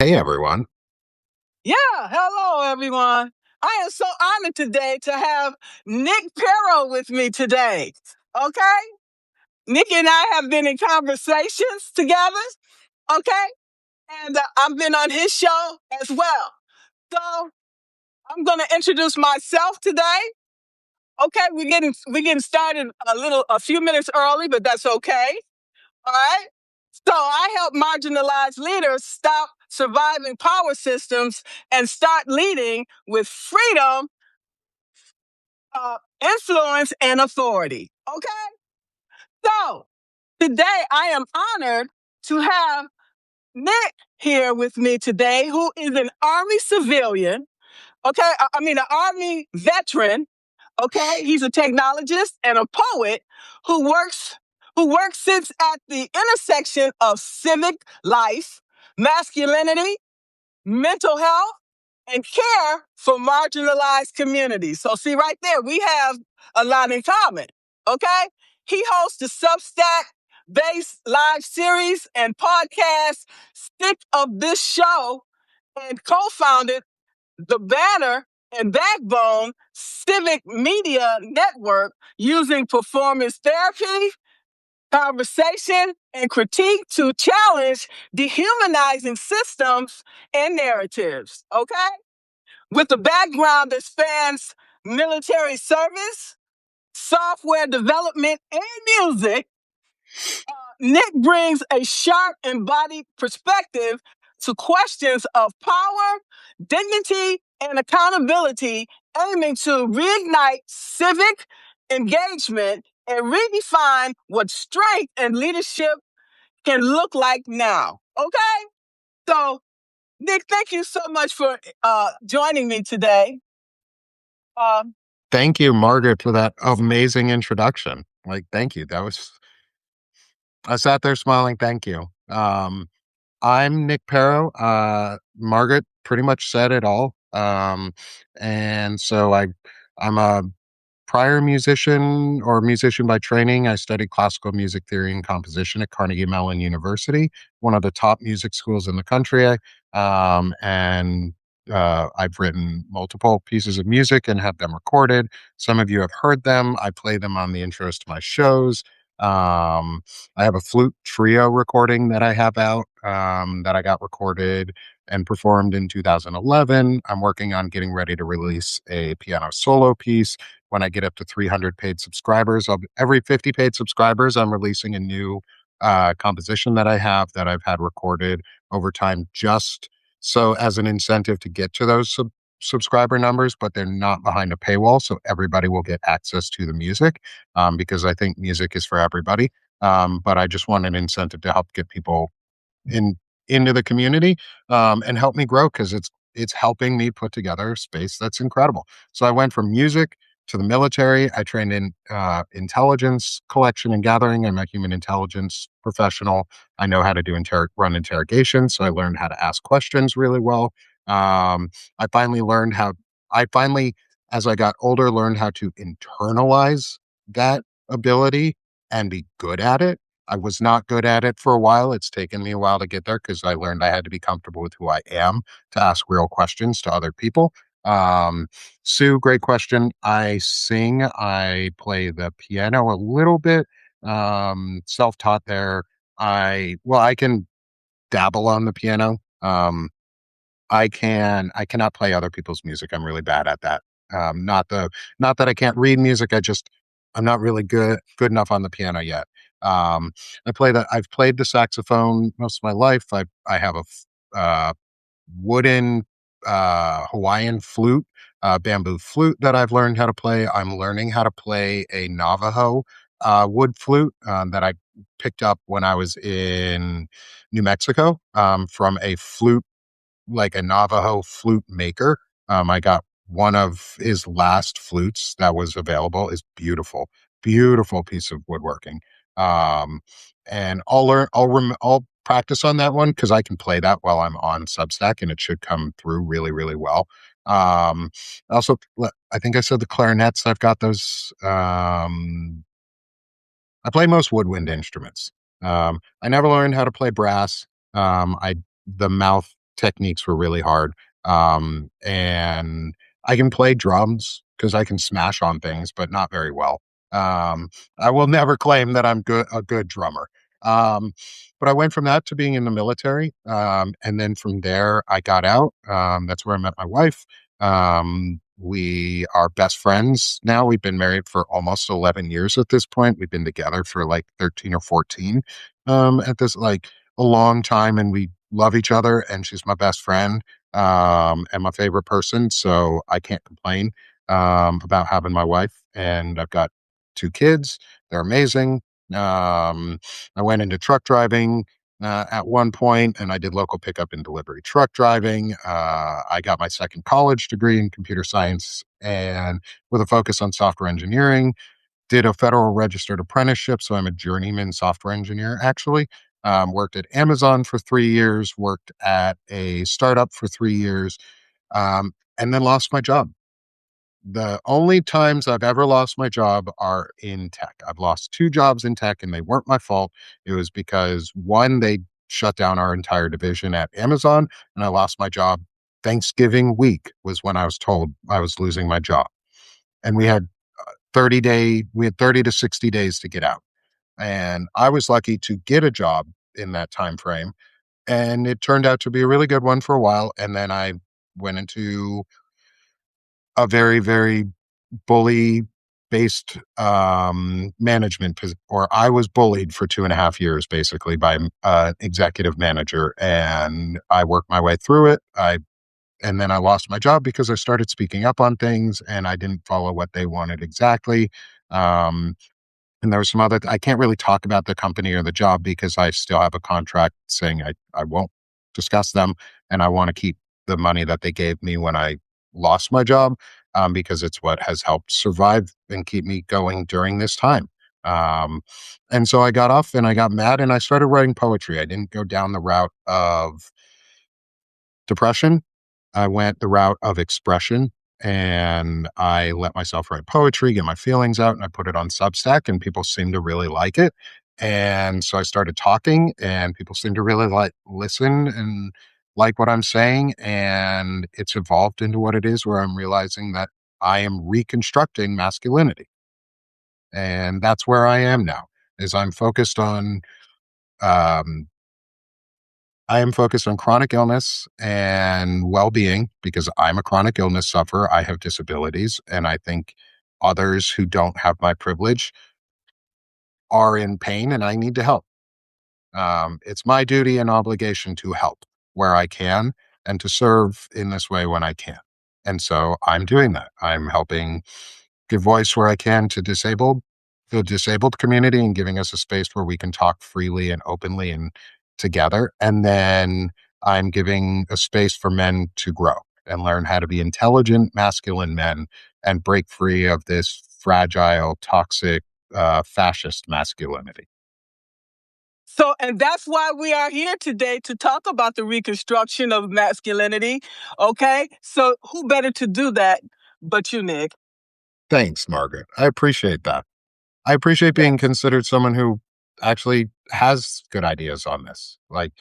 Hey, everyone. Yeah, hello everyone. I am so honored today to have Nick Paro with me today. Okay? Nick and I have been in conversations together, okay? And I've been on his show as well. So I'm going to introduce myself today. Okay, we're getting started a few minutes early, but that's okay. All right? So I help marginalized leaders stop surviving power systems and start leading with freedom, influence, and authority. Okay? So today I am honored to have Nick here with me today, who is an Army civilian. Okay? I mean, an Army veteran. Okay? He's a technologist and a poet who works sits at the intersection of civic life, masculinity, mental health, and care for marginalized communities. So, see, right there, we have a lot in common. Okay? He hosts the Substack based live series and podcast Stick of This Show and co founded the Banner and Backbone Civic Media Network using performance therapy, conversation, and critique to challenge dehumanizing systems and narratives. Okay? With a background that spans military service, software development, and music, Nick brings a sharp, embodied perspective to questions of power, dignity, and accountability, aiming to reignite civic engagement and redefine what strength and leadership can look like now. Okay? So, Nick, thank you so much for joining me today. Um, Thank you, Margaret, for that amazing introduction. Thank you. I sat there smiling. Thank you. I'm Nick Paro. Margaret pretty much said it all. And so I'm a prior musician or musician by training. I studied classical music theory and composition at Carnegie Mellon University, one of the top music schools in the country. And I've written multiple pieces of music and have them recorded. Some of you have heard them. I play them on the intros to my shows. I have a flute trio recording that I have out that I got recorded and performed in 2011. I'm working on getting ready to release a piano solo piece. When I get up to 300 paid subscribers, every 50 paid subscribers, I'm releasing a new composition that I have that I've had recorded over time, just so as an incentive to get to those subscriber numbers, but they're not behind a paywall. So everybody will get access to the music because I think music is for everybody. But I just want an incentive to help get people in into the community and help me grow because it's helping me put together a space that's incredible. So I went from music to the military. I trained in intelligence collection and gathering. I'm a human intelligence professional. I know how to run interrogations, so I learned how to ask questions really well. Um, I finally learned how. I finally, as I got older, learned how to internalize that ability and be good at it. I was not good at it for a while. It's taken me a while to get there because I learned I had to be comfortable with who I am to ask real questions to other people. Um, Sue, great question. I sing, I play the piano a little bit, self-taught there. I can dabble on the piano. I cannot play other people's music. I'm really bad at that. Not that I can't read music. I'm not really good enough on the piano yet. Um, I've played the saxophone most of my life. I have a wooden Hawaiian flute, bamboo flute that I've learned how to play. I'm learning how to play a Navajo wood flute that I picked up when I was in New Mexico from a flute like a Navajo flute maker. I got one of his last flutes that was available. Is beautiful, beautiful piece of woodworking. Um, and I'll practice on that one because I can play that while I'm on Substack, and it should come through really, really well. Also, I think I said the clarinets. I've got those. I play most woodwind instruments. I never learned how to play brass. I the mouth techniques were really hard. And I can play drums because I can smash on things, but not very well. Um, I will never claim that I'm a good drummer. Um, but I went from that to being in the military, and then from there I got out. That's where I met my wife. We are best friends now. We've been married for almost 11 years at this point. We've been together for like 13 or 14 at this, like, a long time, and we love each other, and she's my best friend, and my favorite person, so I can't complain, about having my wife, and I've got 2 kids. They're amazing. I went into truck driving, at one point, and I did local pickup and delivery truck driving. I got my second college degree in computer science and with a focus on software engineering. Did a federal registered apprenticeship, so I'm a journeyman software engineer, actually. Worked at Amazon for 3 years, worked at a startup for 3 years, and then lost my job. The only times I've ever lost my job are in tech. I've lost 2 jobs in tech, and they weren't my fault. It was because, 1, they shut down our entire division at Amazon, and I lost my job Thanksgiving week was when I was told I was losing my job, and we had 30 to 60 days to get out, and I was lucky to get a job in that time frame, and it turned out to be a really good one for a while, and then I went into a very, very bully-based, management or I was bullied for 2.5 years basically by executive manager, and I worked my way through it. And then I lost my job because I started speaking up on things, and I didn't follow what they wanted exactly. Um, and there was some other I can't really talk about the company or the job because I still have a contract saying I won't discuss them, and I wanna keep the money that they gave me when I lost my job, because it's what has helped survive and keep me going during this time. Um, and so I got off and I got mad and I started writing poetry. I didn't go down the route of depression. I went the route of expression, and I let myself write poetry, get my feelings out, and I put it on Substack, and people seem to really like it. And so I started talking, and people seem to really like listen and like what I'm saying. And it's evolved into what it is, where I'm realizing that I am reconstructing masculinity. And that's where I am now, is um, I am focused on chronic illness and well-being because I'm a chronic illness sufferer. I have disabilities, and I think others who don't have my privilege are in pain, and I need to help. It's my duty and obligation to help where I can and to serve in this way when I can. And so I'm doing that. I'm helping give voice where I can to the disabled community and giving us a space where we can talk freely and openly and together. And then I'm giving a space for men to grow and learn how to be intelligent, masculine men and break free of this fragile, toxic, fascist masculinity. So, and that's why we are here today to talk about the reconstruction of masculinity. Okay. So, who better to do that but you, Nick? Thanks, Margaret. I appreciate that. I appreciate being Yes. considered someone who actually has good ideas on this. Like,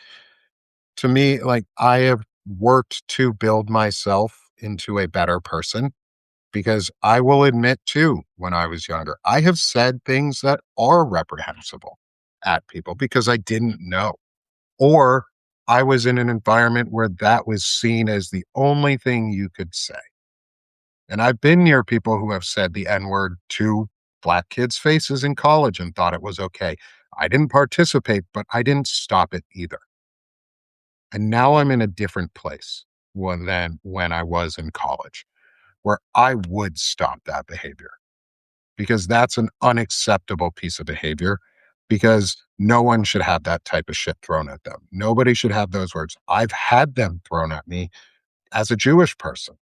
to me, like, I have worked to build myself into a better person because I will admit too, when I was younger, I have said things that are reprehensible at people because I didn't know. Or I was in an environment where that was seen as the only thing you could say. And I've been near people who have said the N word to Black kids' faces in college and thought it was okay. I didn't participate, but I didn't stop it either. And now I'm in a different place than when I was in college, where I would stop that behavior because that's an unacceptable piece of behavior because no one should have that type of shit thrown at them. Nobody should have those words. I've had them thrown at me as a Jewish person.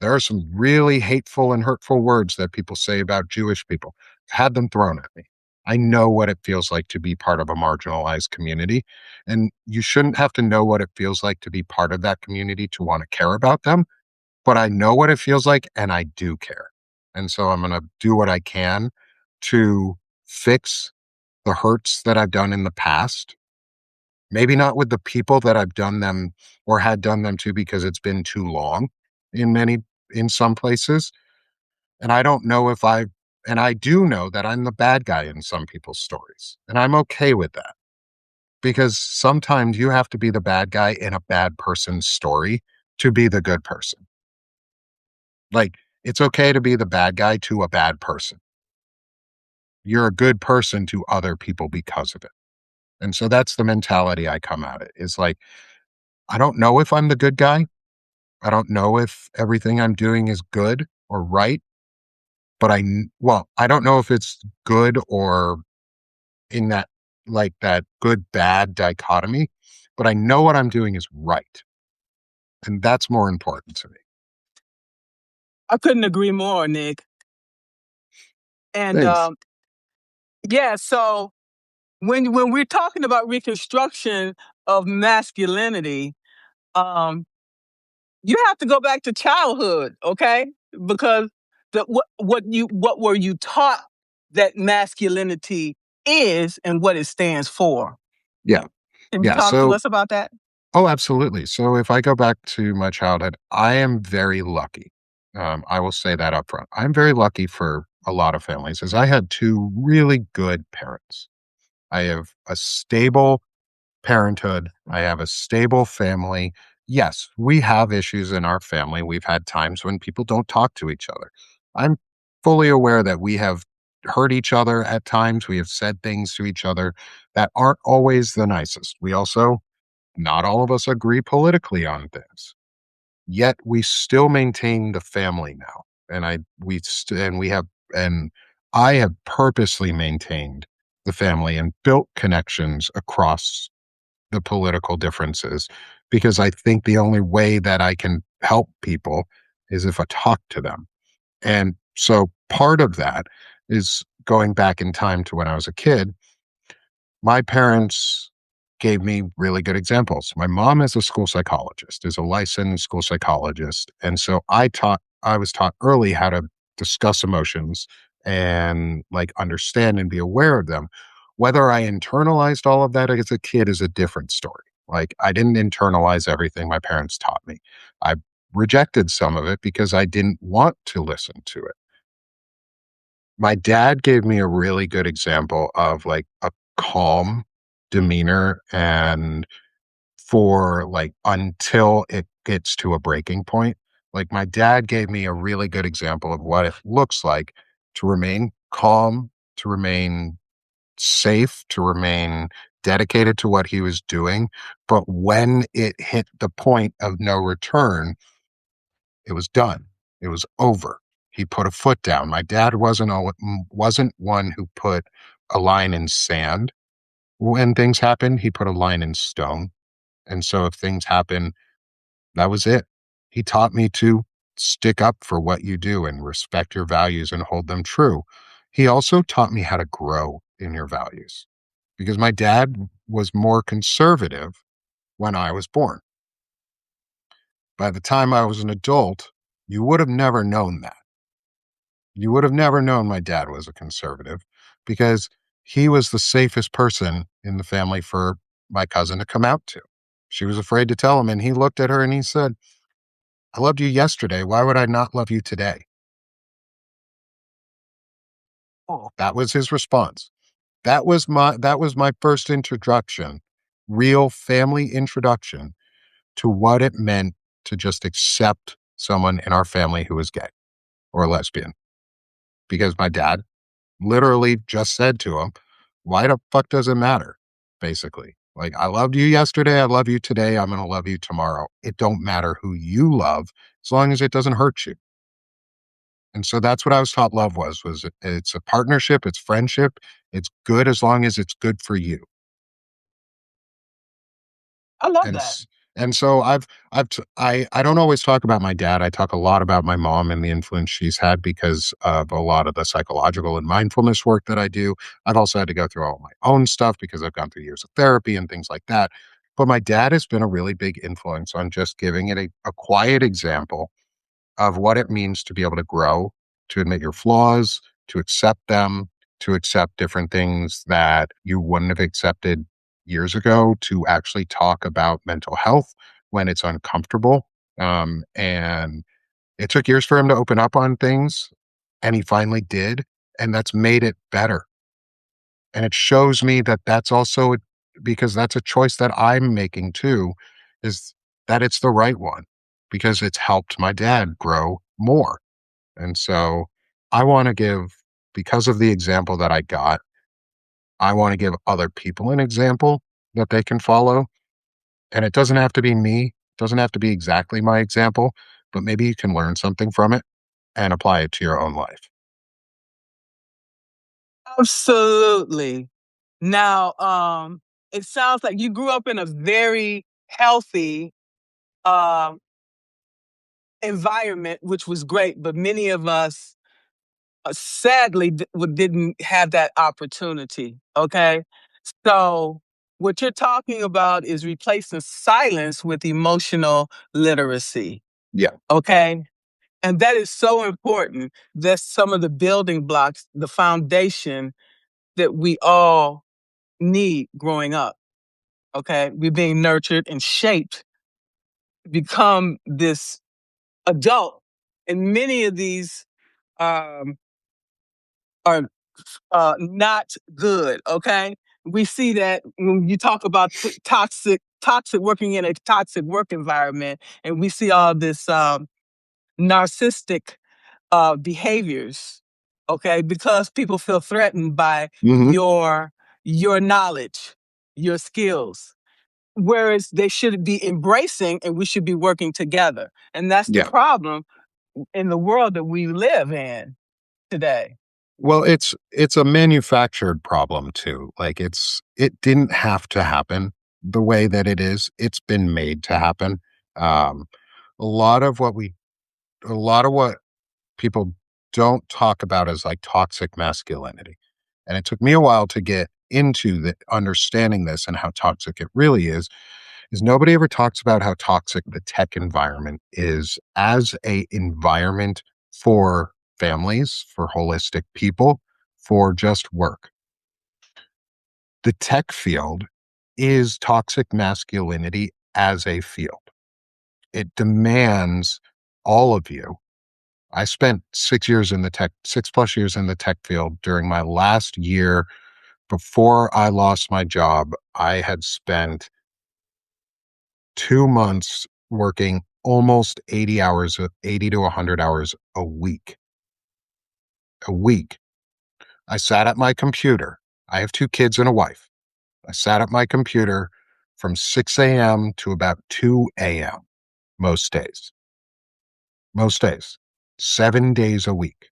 There are some really hateful and hurtful words that people say about Jewish people. Had them thrown at me. I know what it feels like to be part of a marginalized community. And you shouldn't have to know what it feels like to be part of that community to want to care about them. But I know what it feels like and I do care. And so I'm going to do what I can to fix the hurts that I've done in the past Maybe not with the people that I've done them or had done them to because it's been too long in many in some places. And I don't know if I and I do know that I'm the bad guy in some people's stories. And I'm okay with that because sometimes you have to be the bad guy in a bad person's story to be the good person. Like, it's okay to be the bad guy to a bad person. You're a good person to other people because of it. And so that's the mentality I come at it. Is like, I don't know if I'm the good guy. I don't know if everything I'm doing is good or right, but well, I don't know if it's good or in that like that good bad dichotomy, but I know what I'm doing is right. And that's more important to me. I couldn't agree more, Nick. And Thanks. yeah, so when we're talking about reconstruction of masculinity, um, you have to go back to childhood, okay? Because what were you taught that masculinity is and what it stands for? Yeah. Can you Yeah. talk to us about that? Oh, absolutely. So if I go back to my childhood, I am very lucky. I will say that up front. I'm very lucky for a lot of families as I had two really good parents. I have a stable parenthood. I have a stable family. Yes, we have issues in our family. We've had times when people don't talk to each other. I'm fully aware that we have hurt each other at times. We have said things to each other that aren't always the nicest. We also, not all of us agree politically on things. Yet we still maintain the family now. And we have and I have purposely maintained the family and built connections across the political differences because I think the only way that I can help people is if I talk to them. And so part of that is going back in time to when I was a kid. My parents gave me really good examples. My mom is a school psychologist, is a licensed school psychologist. And so I was taught early how to discuss emotions and like understand and be aware of them. Whether I internalized all of that as a kid is a different story. Like I didn't internalize everything my parents taught me. I rejected some of it because I didn't want to listen to it. My dad gave me a really good example of like a calm demeanor and for like until it gets to a breaking point. Like my dad gave me a really good example of what it looks like to remain calm, to remain safe, to remain dedicated to what he was doing. But when it hit the point of no return, it was done. It was over. He put a foot down. My dad wasn't one who put a line in sand when things happened. He put a line in stone. And so if things happen, that was it. He taught me to stick up for what you do and respect your values and hold them true. He also taught me how to grow in your values because my dad was more conservative when I was born. By the time I was an adult, you would have never known that. You would have never known my dad was a conservative because he was the safest person in the family for my cousin to come out to. She was afraid to tell him, and he looked at her and he said, I loved you yesterday. Why would I not love you today? Oh, That was his response. That was my first introduction, real family introduction to what it meant to just accept someone in our family who was gay or lesbian. Because my dad literally just said to him, "Why the fuck does it matter?" Basically. Like, I loved you yesterday, I love you today, I'm gonna love you tomorrow. It don't matter who you love as long as it doesn't hurt you. And so that's what I was taught love was it's a partnership, it's friendship, it's good as long as it's good for you. I love And that. s and so I don't always talk about my dad, I talk a lot about my mom and the influence she's had because of a lot of the psychological and mindfulness work that I do. I've also had to go through all my own stuff because I've gone through years of therapy and things like that. But my dad has been a really big influence on just giving it a quiet example of what it means to be able to grow, to admit your flaws, to accept them, to accept different things that you wouldn't have accepted years ago to actually talk about mental health when it's uncomfortable. And it took years for him to open up on things, and he finally did. And that's made it better. And it shows me that that's also because that's a choice that I'm making too, is that it's the right one because it's helped my dad grow more. And so I want to give, because of the example that I got, I want to give other people an example that they can follow. And it doesn't have to be me, it doesn't have to be exactly my example, but maybe you can learn something from it and apply it to your own life. Absolutely. Now, it sounds like you grew up in a very healthy um, environment, which was great, but many of us sadly didn't have that opportunity. Okay. So, what you're talking about is replacing silence with emotional literacy. Yeah. Okay. And that is so important. That's some of the building blocks, the foundation that we all need growing up. Okay. We're being nurtured and shaped to become this adult. And many of these um, are not good. Okay. We see that when you talk about toxic working in a toxic work environment, and we see all this narcissistic behaviors. Okay. Because people feel threatened by Hmm. your knowledge, your skills. Whereas they should be embracing and we should be working together. And that's the Yeah. problem in the world that we live in today. Well, it's a manufactured problem too. Like it didn't have to happen the way that it is. It's been made to happen. Um, a lot of what we a lot of what people don't talk about is like toxic masculinity. And it took me a while to get into the understanding this and how toxic it really is nobody ever talks about how toxic the tech environment is as a environment for families, for holistic people, for just work. The tech field is toxic masculinity as a field. It demands all of you. I spent 6 plus years in the tech field. During my last year before I lost my job, I had spent 2 months working almost 80 hours, 80 to 100 hours a week. I sat at my computer. I have 2 kids and a wife. I sat at my computer from 6 a.m. to about 2 a.m. Most days, 7 days a week.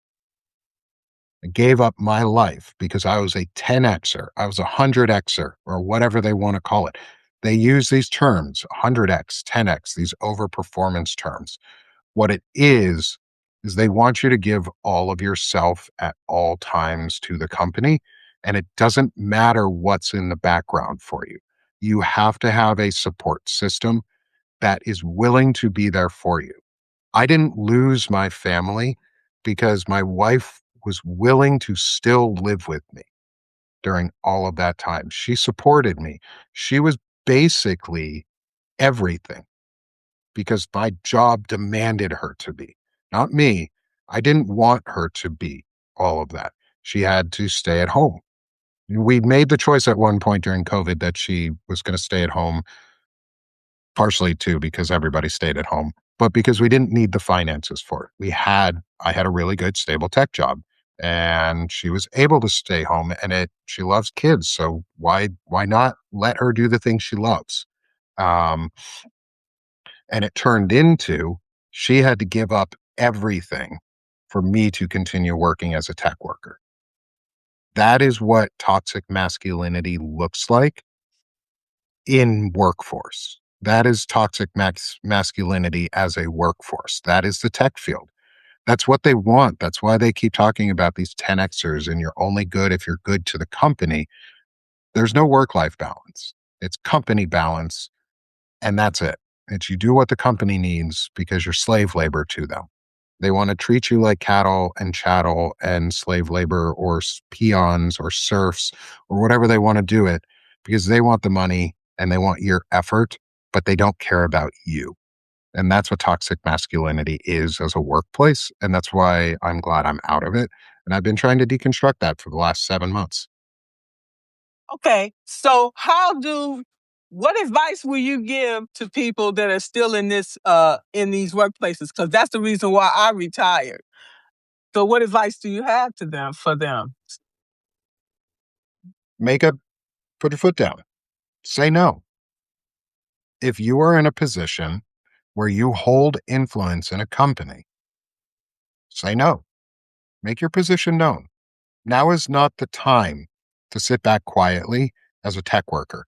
I gave up my life because I was a 10Xer. I was a 100Xer or whatever they want to call it. They use these terms, 100X, 10X, these overperformance terms. What it is they want you to give all of yourself at all times to the company, and it doesn't matter what's in the background for you. You have to have a support system that is willing to be there for you. I didn't lose my family because my wife was willing to still live with me during all of that time. She supported me. She was basically everything because my job demanded her to be, not me. I didn't want her to be all of that. She had to stay at home. We made the choice at one point during COVID that she was going to stay at home, partially too because everybody stayed at home, but because we didn't need the finances for it. I had a really good, stable tech job, and she was able to stay home. And she loves kids, so why not let her do the things she loves? Um, and it turned into she had to give up everything for me to continue working as a tech worker. That is what toxic masculinity looks like in workforce. That is toxic masculinity as a workforce. That is the tech field. That's what they want. That's why they keep talking about these 10Xers and you're only good if you're good to the company. There's no work life balance. It's company balance. And that's it. It's you do what the company needs because you're slave labor to them. They want to treat you like cattle and chattel and slave labor or peons or serfs or whatever they want to do it because they want the money and they want your effort, but they don't care about you. And that's what toxic masculinity is as a workplace. And that's why I'm glad I'm out of it. And I've been trying to deconstruct that for the last 7 months. Okay, so what advice will you give to people that are still in these workplaces? Because that's the reason why I retired. So what advice do you have to them for them? Make a Put your foot down. Say no. If you are in a position where you hold influence in a company, say no. Make your position known. Now is not the time to sit back quietly as a tech worker.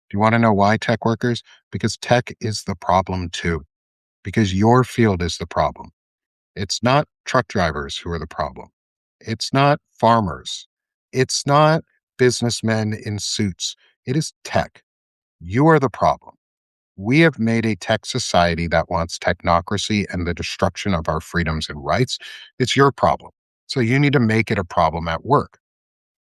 Do you want to know why, tech workers? Because tech is the problem too, because your field is the problem. It's not truck drivers who are the problem. It's not farmers. It's not businessmen in suits. It is tech. You are the problem. We have made a tech society that wants technocracy and the destruction of our freedoms and rights. It's your problem. So you need to make it a problem at work.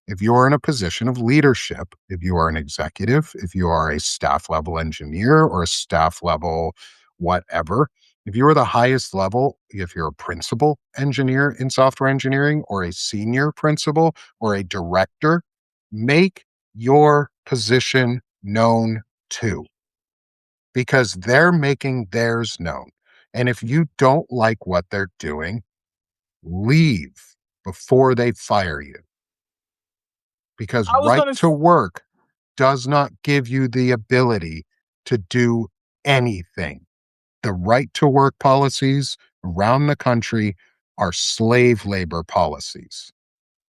If you're in a position of leadership, if you are an executive, if you are a staff level engineer or a staff level whatever, if you are the highest level, if you're a principal engineer in software engineering or a senior principal or a director, make your position known too, because they're making theirs known. And if you don't like what they're doing, leave before they fire you, because I was right going to to work does not give you the ability to do anything. The right to work policies around the country are slave labor policies.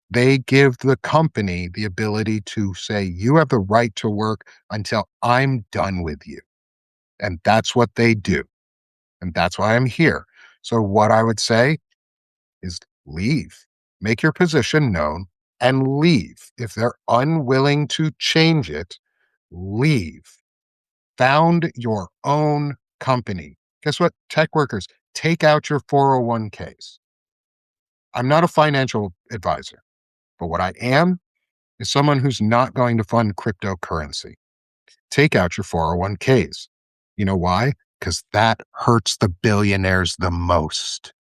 They give the company the ability to say, you have the right to work until I'm done with you. And that's what they do. And that's why I'm here. So, what I would say is leave, make your position known and leave. If they're unwilling to change it, leave. Found your own company. Guess what? Tech workers, take out your 401ks. I'm not a financial advisor, but what I am is someone who's not going to fund cryptocurrency. Take out your 401ks. You know why? Because that hurts the billionaires the most.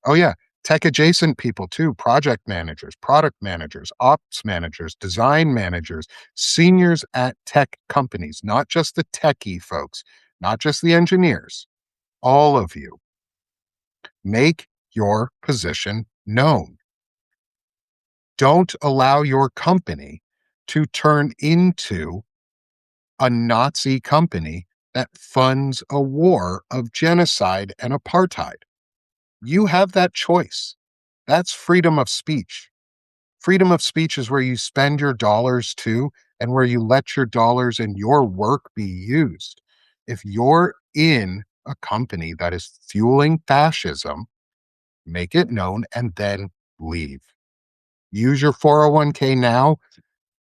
Oh, yeah. Tech adjacent people too, project managers, product managers, ops managers, design managers, seniors at tech companies, not just the techie folks, not just the engineers, all of you. Make your position known. Don't allow your company to turn into a Nazi company that funds a war of genocide and apartheid. You have that choice. That's freedom of speech. Freedom of speech is where you spend your dollars too, and where you let your dollars and your work be used. If you're in a company that is fueling fascism, make it known and then leave. Use your 401k now,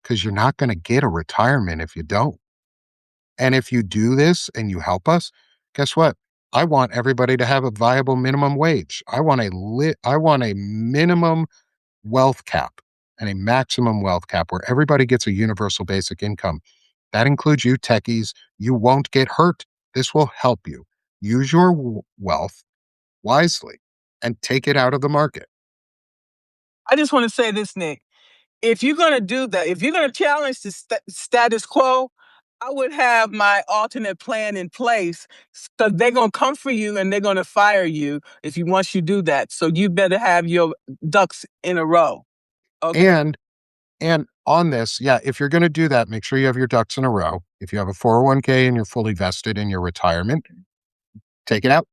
because you're not going to get a retirement if you don't. And if you do this and you help us, guess what? I want everybody to have a viable minimum wage. I want a minimum wealth cap and a maximum wealth cap where everybody gets a universal basic income. That includes you techies. You won't get hurt. This will help you. Use your wealth wisely and take it out of the market. I just want to say this, Nick. If you're going to do that, if you're going to challenge the status quo, I would have my alternate plan in place, because they're going to come for you and they're going to fire you if you once you do that. So you better have your ducks in a row. Okay. And on this, yeah, if you're going to do that, make sure you have your ducks in a row. If you have a 401k and you're fully vested in your retirement, take it out.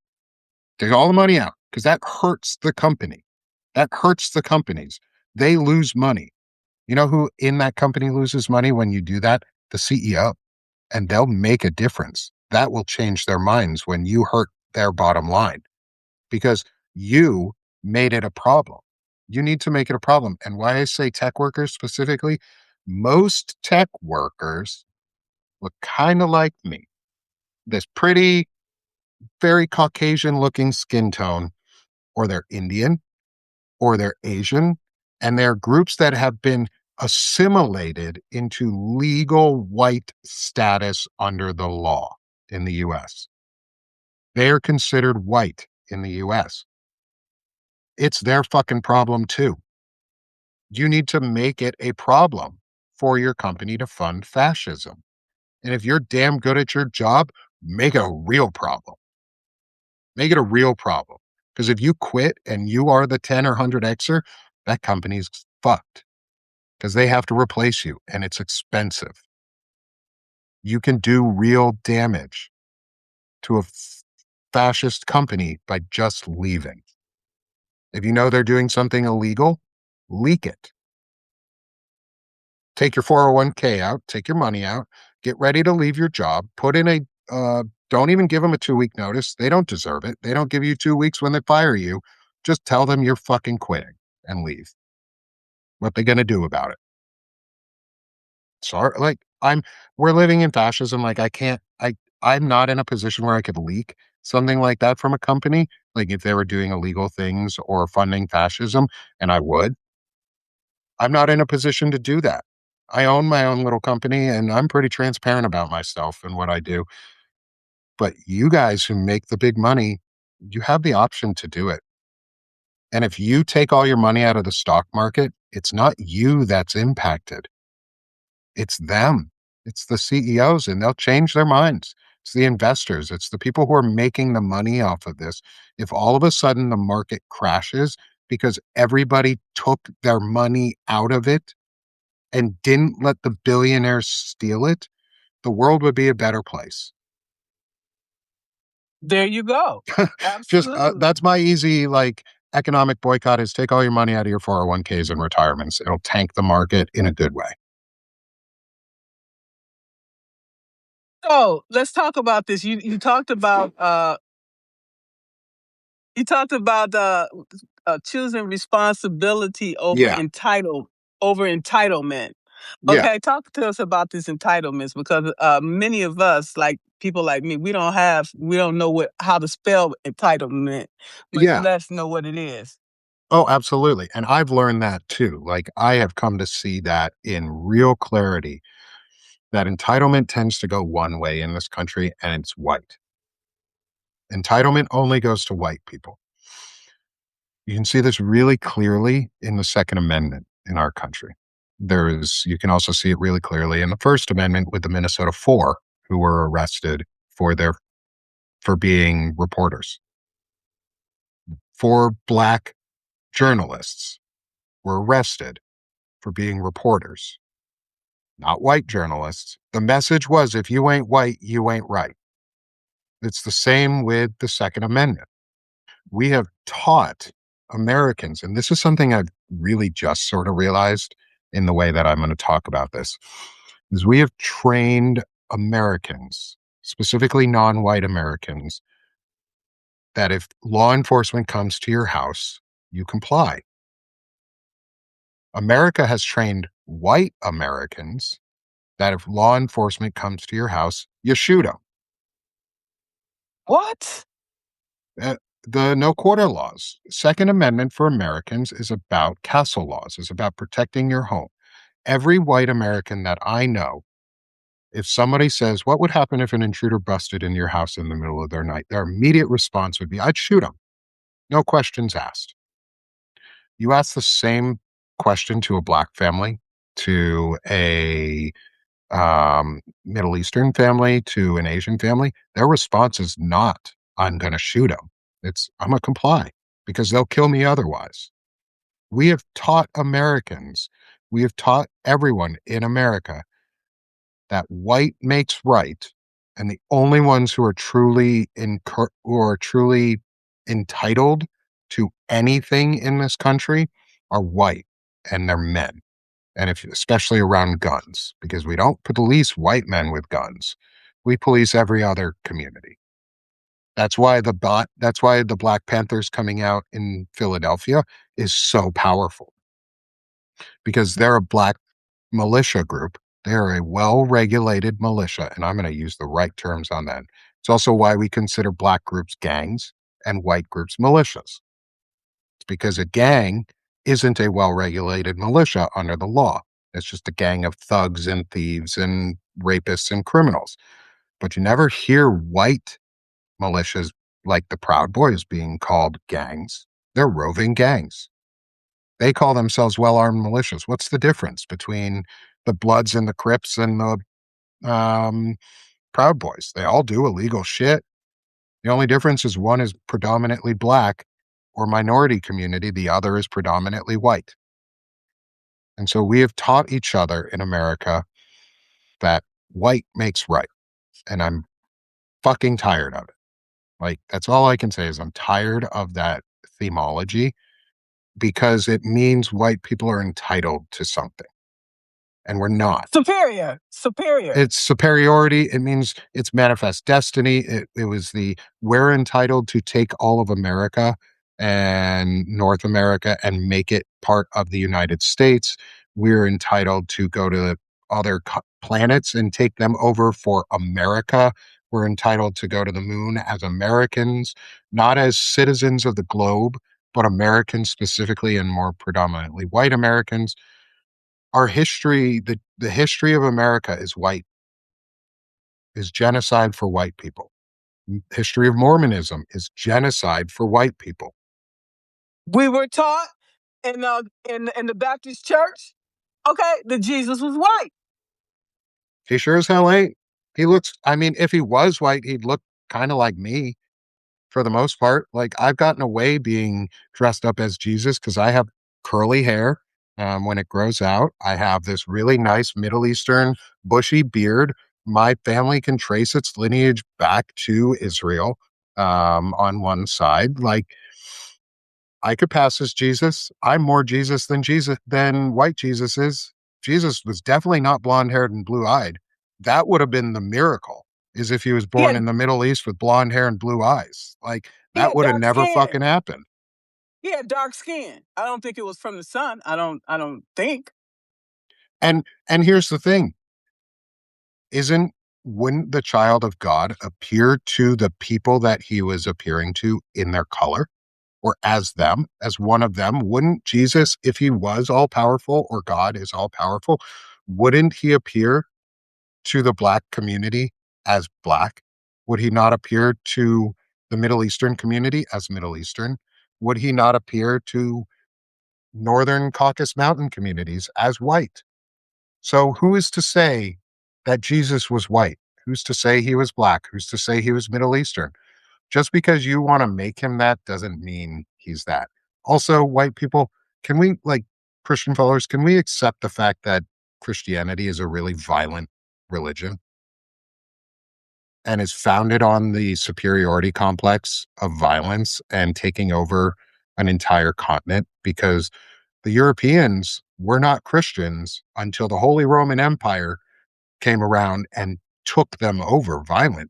Take all the money out, because that hurts the company. That hurts the companies. They lose money. You know who in that company loses money when you do that? The CEO. And they'll make a difference. That will change their minds when you hurt their bottom line, because you made it a problem. You need to make it a problem. And why I say tech workers specifically, most tech workers look kind of like me. This pretty, very Caucasian looking skin tone, or they're Indian, or they're Asian. And they're groups that have been assimilated into legal white status under the law in the US. They are considered white in the US. It's their fucking problem too. You need to make it a problem for your company to fund fascism. And if you're damn good at your job, make it a real problem. Make it a real problem. Because if you quit and you are the 10 or 100Xer, that company's fucked because they have to replace you and it's expensive. You can do real damage to a fascist company by just leaving. If you know they're doing something illegal, leak it. Take your 401k out, take your money out, get ready to leave your job, put in a, don't even give them a 2-week notice. They don't deserve it. They don't give you 2 weeks when they fire you. Just tell them you're fucking quitting and leave. What they going to do about it? Sorry, like we're living in fascism. Like I'm not in a position where I could leak something like that from a company. Like if they were doing illegal things or funding fascism, and I would, I'm not in a position to do that. I own my own little company and I'm pretty transparent about myself and what I do. But you guys who make the big money, you have the option to do it. And if you take all your money out of the stock market, it's not you that's impacted. It's them. It's the CEOs, and they'll change their minds. It's the investors. It's the people who are making the money off of this. If all of a sudden the market crashes because everybody took their money out of it and didn't let the billionaires steal it, the world would be a better place. There you go. Just Absolutely. that's my easy economic boycott is take all your money out of your 401ks and retirements. It'll tank the market in a good way. So let's talk about this. You talked about choosing responsibility Yeah. over entitlement. Yeah. Okay, talk to us about these entitlements because many of us, like people like me, we don't know how to spell entitlement, but Yeah. let us know what it is. Oh, absolutely. And I've learned that too. Like I have come to see that in real clarity that entitlement tends to go one way in this country and it's white. Entitlement only goes to white people. You can see this really clearly in the Second Amendment in our country. You can also see it really clearly in the First Amendment with the Minnesota Four, who were arrested for being reporters. 4 Black journalists were arrested for being reporters, not white journalists. The message was if you ain't white, you ain't right. It's the same with the Second Amendment. We have taught Americans, and this is something I've really just sort of realized in the way that I'm going to talk about this, is we have trained Americans, specifically non-white Americans, that if law enforcement comes to your house, you comply. America has trained white Americans that if law enforcement comes to your house, you shoot them. What? Uh, the no quarter laws. Second Amendment for Americans is about castle laws, is about protecting your home. Every white American that I know, if somebody says, what would happen if an intruder busted in your house in the middle of their night? Their immediate response would be, I'd shoot them. No questions asked. You ask the same question to a Black family, to a Middle Eastern family, to an Asian family, their response is not, I'm going to shoot them. It's, I'm going to comply because they'll kill me otherwise. We have taught Americans, we have taught everyone in America that white makes right, and the only ones who are who are truly entitled to anything in this country are white, and they're men, and especially around guns, because we don't police white men with guns. We police every other community. That's why the Black Panthers coming out in Philadelphia is so powerful because they're a Black militia group. They're a well-regulated militia, and I'm going to use the right terms on that. It's also why we consider Black groups gangs and white groups militias. It's because a gang isn't a well-regulated militia under the law. It's just a gang of thugs and thieves and rapists and criminals. But you never hear white militias like the Proud Boys being called gangs. They're roving gangs. They call themselves well-armed militias. What's the difference between the Bloods and the Crips and the Proud Boys? They all do illegal shit. The only difference is one is predominantly black or minority community, the other is predominantly white. And so we have taught each other in America that white makes right. And I'm fucking tired of it. Like, that's all I can say is I'm tired of that themology because it means white people are entitled to something and we're not. Superior. It's superiority. It means it's manifest destiny. It was the we're entitled to take all of America and North America and make it part of the United States. We're entitled to go to other planets and take them over for America. We're entitled to go to the moon as Americans, not as citizens of the globe, but Americans specifically, and more predominantly white Americans. Our history, the history of America is white, is genocide for white people. History of Mormonism is genocide for white people. We were taught in the Baptist church, okay, that Jesus was white. He sure as hell ain't. He looks, I mean, if he was white, he'd look kind of like me for the most part. Like, I've gotten away being dressed up as Jesus because I have curly hair. When it grows out, I have this really nice Middle Eastern bushy beard. My family can trace its lineage back to Israel on one side. Like, I could pass as Jesus. I'm more Jesus than white Jesus is. Jesus was definitely not blonde haired and blue eyed. That would have been the miracle, is if he was He born had in the Middle East with blonde hair and blue eyes. Like, he that had would have dark never skin. fucking happened. He had dark skin. I don't think it was from the sun. I don't think. And here's the thing, isn't wouldn't the child of God appear to the people that he was appearing to in their color or as them, as one of them? Wouldn't Jesus, if he was all powerful or God is all powerful, wouldn't he appear to the black community as black? Would he not appear to the Middle Eastern community as Middle Eastern? Would he not appear to Northern Caucasus Mountain communities as white? So who is to say that Jesus was white? Who's to say he was black? Who's to say he was Middle Eastern? Just because you want to make him that doesn't mean he's that. Also, white people, can we, like Christian followers, can we accept the fact that Christianity is a really violent religion and is founded on the superiority complex of violence and taking over an entire continent? Because the Europeans were not Christians until the Holy Roman Empire came around and took them over violently.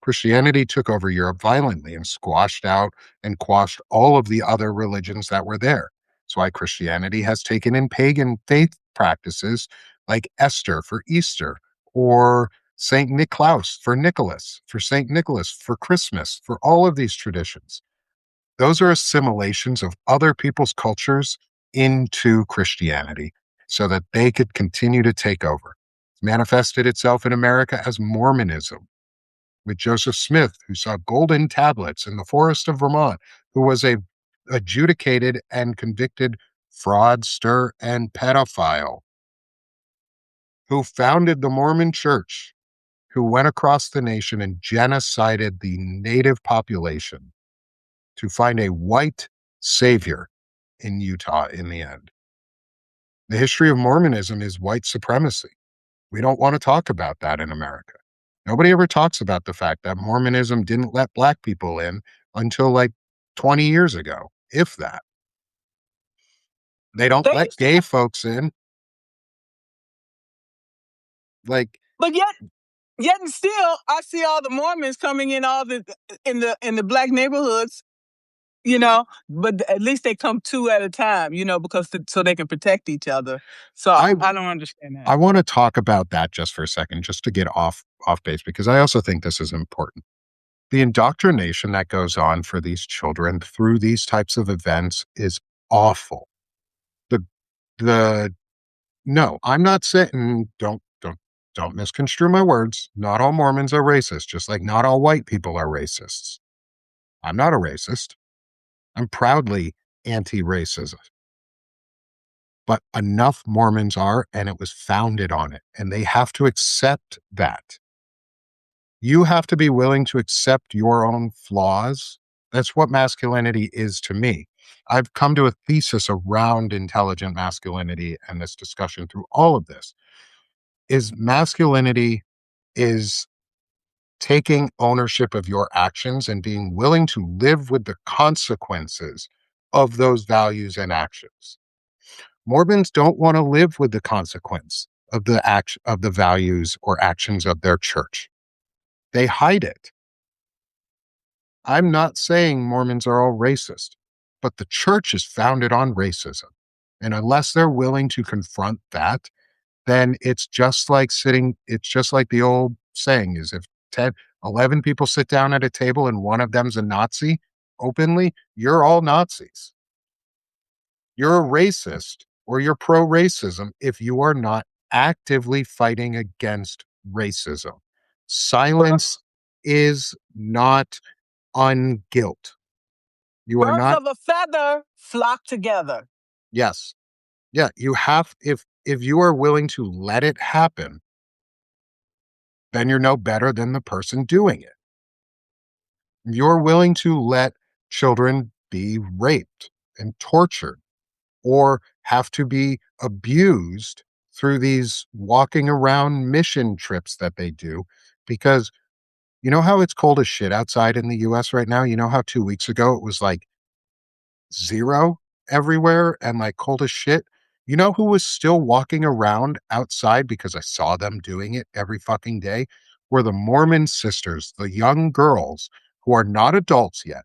Christianity took over Europe violently and squashed out and quashed all of the other religions that were there. That's why Christianity has taken in pagan faith practices like Esther for Easter, or St. Niklaus for Nicholas, for St. Nicholas for Christmas, for all of these traditions. Those are assimilations of other people's cultures into Christianity so that they could continue to take over. It's manifested itself in America as Mormonism, with Joseph Smith, who saw golden tablets in the forest of Vermont, who was a adjudicated and convicted fraudster and pedophile, who founded the Mormon Church, who went across the nation and genocided the native population to find a white savior in Utah in the end. The history of Mormonism is white supremacy. We don't want to talk about that in America. Nobody ever talks about the fact that Mormonism didn't let black people in until like 20 years ago, if that. They don't They let used to gay have, folks in. Like, but yet and still, I see all the Mormons coming in all the in the black neighborhoods, but at least they come two at a time, because so they can protect each other. So I I don't understand that. I want to talk about that just for a second, just to get off base, because I also think this is important. The indoctrination that goes on for these children through these types of events is awful. The the No, I'm not saying don't misconstrue my words. Not all Mormons are racist, just like not all white people are racists. I'm not a racist. I'm proudly anti-racism. But enough Mormons are, and it was founded on it, and they have to accept that. You have to be willing to accept your own flaws. That's what masculinity is to me. I've come to a thesis around intelligent masculinity and this discussion through all of this is masculinity is taking ownership of your actions and being willing to live with the consequences of those values and actions. Mormons don't want to live with the consequence of the values or actions of their church. They hide it. I'm not saying Mormons are all racist, but the church is founded on racism. And unless they're willing to confront that, then it's just like the old saying is if 10, 11 people sit down at a table and one of them's a Nazi openly, you're all Nazis. You're a racist or you're pro racism if you are not actively fighting against racism. Silence is not unguilt. You are Birds not, of a feather flock together. yes. Yeah, you have, if you are willing to let it happen, then you're no better than the person doing it. You're willing to let children be raped and tortured or have to be abused through these walking around mission trips that they do because you know how it's cold as shit outside in the US right now? You know how 2 weeks ago it was like zero everywhere and like cold as shit? You know who was still walking around outside because I saw them doing it every fucking day? Were the Mormon sisters, the young girls who are not adults yet.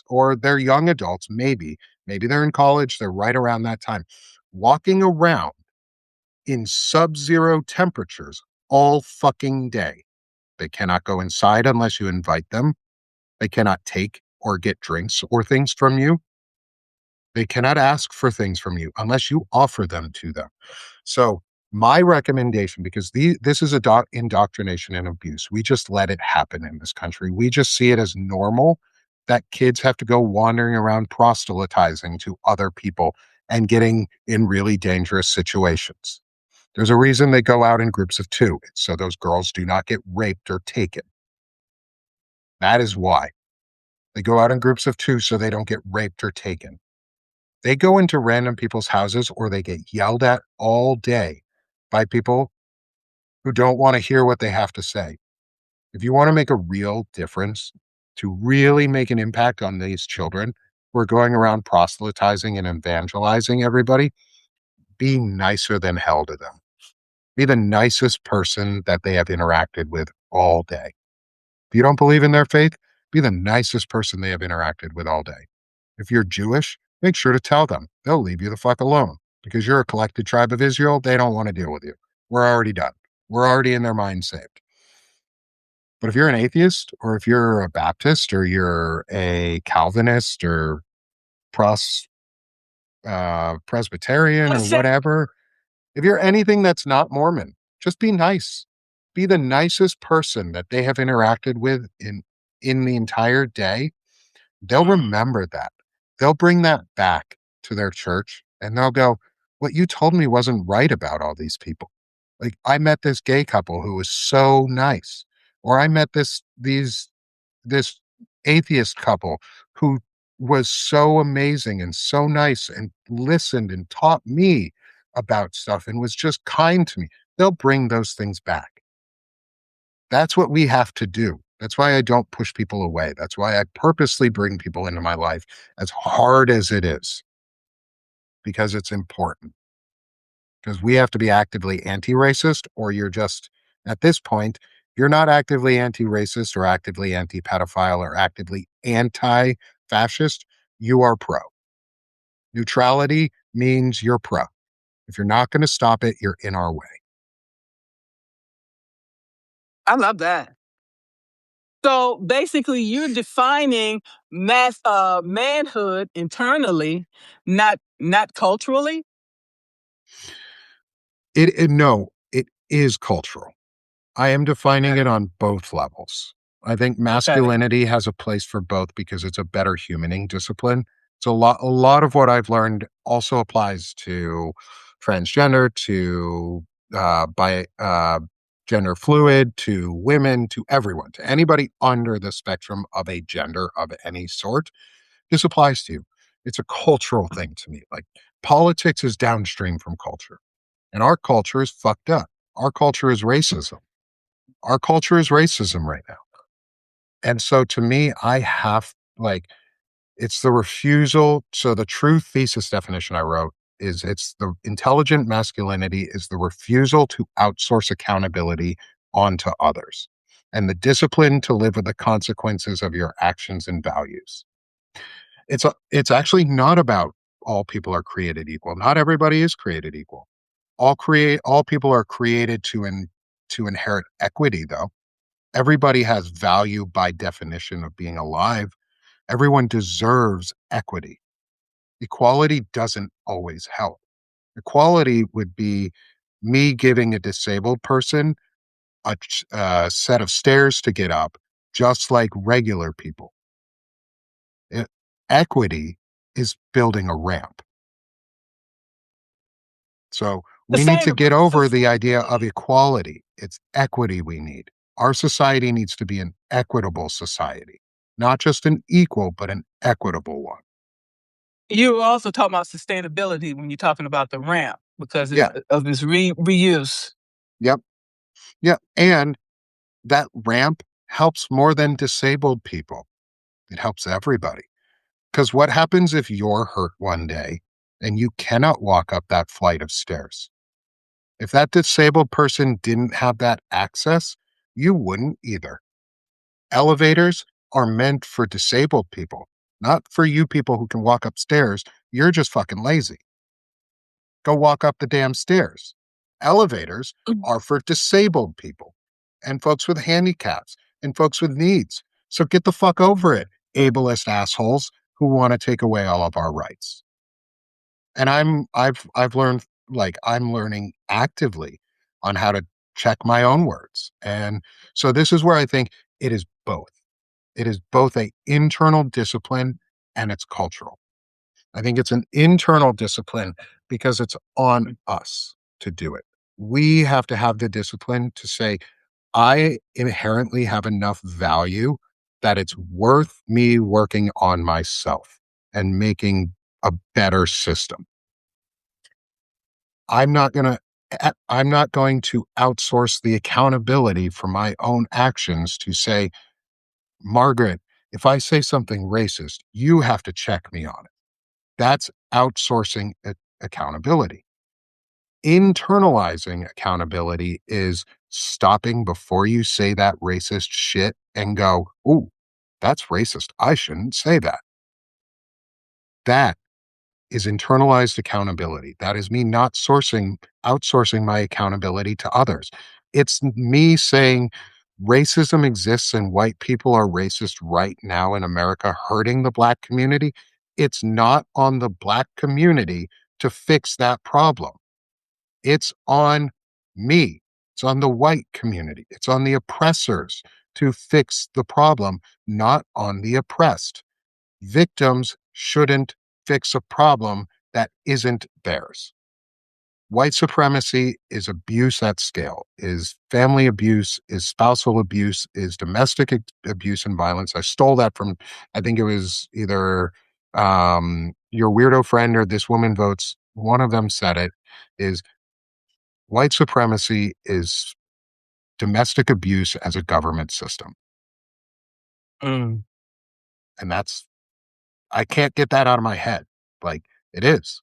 Or they're young adults, maybe. Maybe they're in college, they're right around that time, walking around in sub-zero temperatures all fucking day. They cannot go inside unless you invite them. They cannot take or get drinks or things from you. They cannot ask for things from you unless you offer them to them. So, my recommendation, because this is indoctrination and abuse, we just let it happen in this country. We just see it as normal that kids have to go wandering around proselytizing to other people and getting in really dangerous situations. There's a reason they go out in groups of two. It's so those girls do not get raped or taken. That is why. They go out in groups of two so they don't get raped or taken. They go into random people's houses or they get yelled at all day by people who don't want to hear what they have to say. If you want to make a real difference, to really make an impact on these children who are going around proselytizing and evangelizing everybody, be nicer than hell to them. Be the nicest person that they have interacted with all day. If you don't believe in their faith, be the nicest person they have interacted with all day. If you're Jewish, make sure to tell them. They'll leave you the fuck alone because you're a collected tribe of Israel. They don't want to deal with you. We're already done. We're already in their mind saved. But if you're an atheist or if you're a Baptist or you're a Calvinist or pros, Presbyterian or whatever, if you're anything that's not Mormon, just be nice. Be the nicest person that they have interacted with in the entire day. They'll remember that. They'll bring that back to their church and they'll go, what you told me wasn't right about all these people. Like I met this gay couple who was so nice. Or I met this atheist couple who was so amazing and so nice and listened and taught me about stuff and was just kind to me. They'll bring those things back. That's what we have to do. That's why I don't push people away. That's why I purposely bring people into my life as hard as it is, because it's important. Because we have to be actively anti racist, or you're just, at this point, you're not actively anti racist or actively anti pedophile or actively anti fascist. You are pro. Neutrality means you're pro. If you're not going to stop it, you're in our way. I love that. So basically, you're defining manhood internally, not culturally. No, it is cultural. I am defining Okay. it on both levels. I think Okay. masculinity has a place for both because it's a better humaning discipline. So a lot of what I've learned also applies to transgender, to by gender fluid, to women, to everyone, to anybody under the spectrum of a gender of any sort. This applies to you. It's a cultural thing to me. Like politics is downstream from culture, and our culture is fucked up. Our culture is racism. Our culture is racism right now. And so to me, I have like it's the refusal. So the true thesis definition I wrote is it's the intelligent masculinity is the refusal to outsource accountability onto others and the discipline to live with the consequences of your actions and values. It's actually not about all people are created equal. Not everybody is created equal. All people are created to inherit equity though. Everybody has value by definition of being alive. Everyone deserves equity. Equality doesn't always help. Equality would be me giving a disabled person a set of stairs to get up, just like regular people. E- Equity is building a ramp. So we need to get Sustainable. over the idea of equality. It's equity we need. Our society needs to be an equitable society, not just an equal, but an equitable one. You were also talking about sustainability when you're talking about the ramp because it's Yeah. of this reuse. Yep. Yep. And that ramp helps more than disabled people. It helps everybody. Because what happens if you're hurt one day and you cannot walk up that flight of stairs? If that disabled person didn't have that access, you wouldn't either. Elevators are meant for disabled people, not for you people who can walk upstairs. You're just fucking lazy. Go walk up the damn stairs. Elevators are for disabled people and folks with handicaps and folks with needs. So get the fuck over it, ableist assholes who want to take away all of our rights. And I've learned like I'm learning actively on how to check my own words. And so this is where I think it is both. It is both a internal discipline and it's cultural. I think it's an internal discipline because it's on us to do it. We have to have the discipline to say, I inherently have enough value that it's worth me working on myself and making a better system. I'm not going to outsource the accountability for my own actions to say, Margaret, if I say something racist, you have to check me on it. That's outsourcing accountability. Internalizing accountability is stopping before you say that racist shit and go, "Ooh, that's racist. I shouldn't say that." That is internalized accountability. That is me not outsourcing my accountability to others. It's me saying racism exists and white people are racist right now in America, hurting the Black community. It's not on the Black community to fix that problem. It's on me. It's on the white community. It's on the oppressors to fix the problem, not on the oppressed. Victims shouldn't fix a problem that isn't theirs. White supremacy is abuse at scale, is family abuse, is spousal abuse, is domestic abuse and violence. I stole that from, I think it was either your weirdo friend or This Woman Votes. One of them said it is white supremacy is domestic abuse as a government system. Mm. And I can't get that out of my head. Like it is.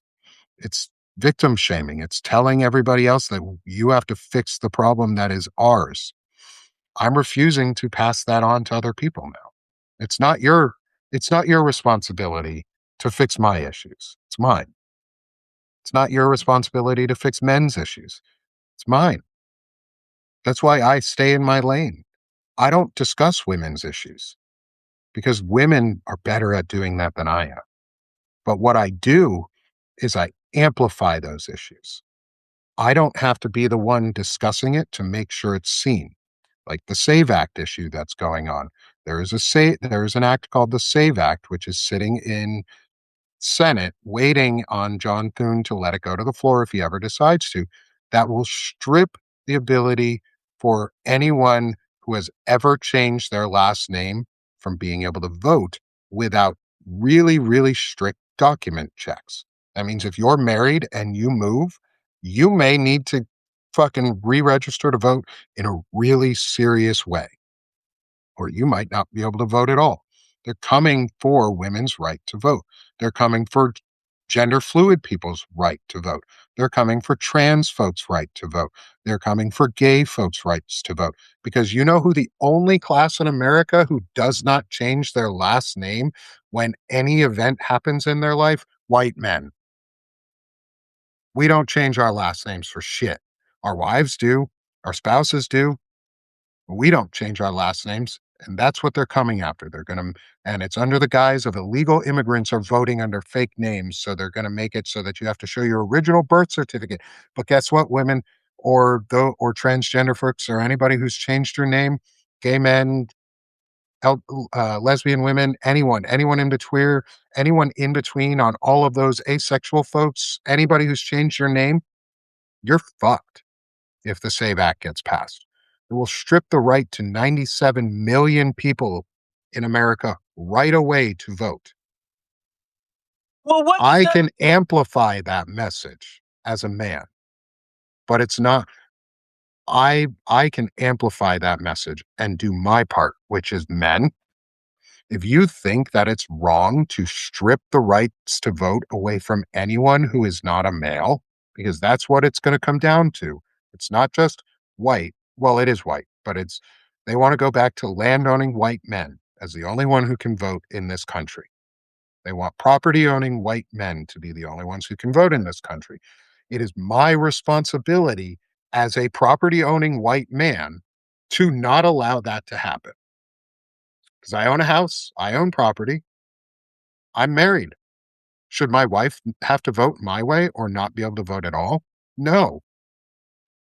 It's victim shaming. It's telling everybody else that you have to fix the problem that is ours. I'm refusing to pass that on to other people now. It's not your it's not your responsibility to fix my issues. It's mine. It's not your responsibility to fix men's issues. It's mine. That's why I stay in my lane. I don't discuss women's issues because women are better at doing that than I am. But what I do is I amplify those issues. I don't have to be the one discussing it to make sure it's seen. Like the SAVE Act issue that's going on. There is an act called the SAVE Act, which is sitting in Senate waiting on John Thune to let it go to the floor if he ever decides to, that will strip the ability for anyone who has ever changed their last name from being able to vote without really, really strict document checks. That means if you're married and you move, you may need to fucking re register to vote in a really serious way, or you might not be able to vote at all. They're coming for women's right to vote. They're coming for gender fluid people's right to vote. They're coming for trans folks' right to vote. They're coming for gay folks' rights to vote. Because you know who the only class in America who does not change their last name when any event happens in their life? White men. We don't change our last names for shit. Our wives do, our spouses do, we don't change our last names. And that's what they're coming after. And it's under the guise of illegal immigrants are voting under fake names. So they're going to make it so that you have to show your original birth certificate. But guess what, women or transgender folks or anybody who's changed your name, gay men, lesbian women, anyone anyone in between on all of those asexual folks, anybody who's changed your name, you're fucked if the SAVE Act gets passed. It will strip the right to 97 million people in America right away to vote. Well, what I does can amplify that message as a man, but it's not I can amplify that message and do my part, which is men. If you think that it's wrong to strip the rights to vote away from anyone who is not a male, because that's what it's going to come down to. It's not just white. Well, it is white, but they want to go back to landowning white men as the only one who can vote in this country. They want property owning white men to be the only ones who can vote in this country. It is my responsibility as a property owning white man to not allow that to happen. Because I own a house, I own property, I'm married. Should my wife have to vote my way or not be able to vote at all? No.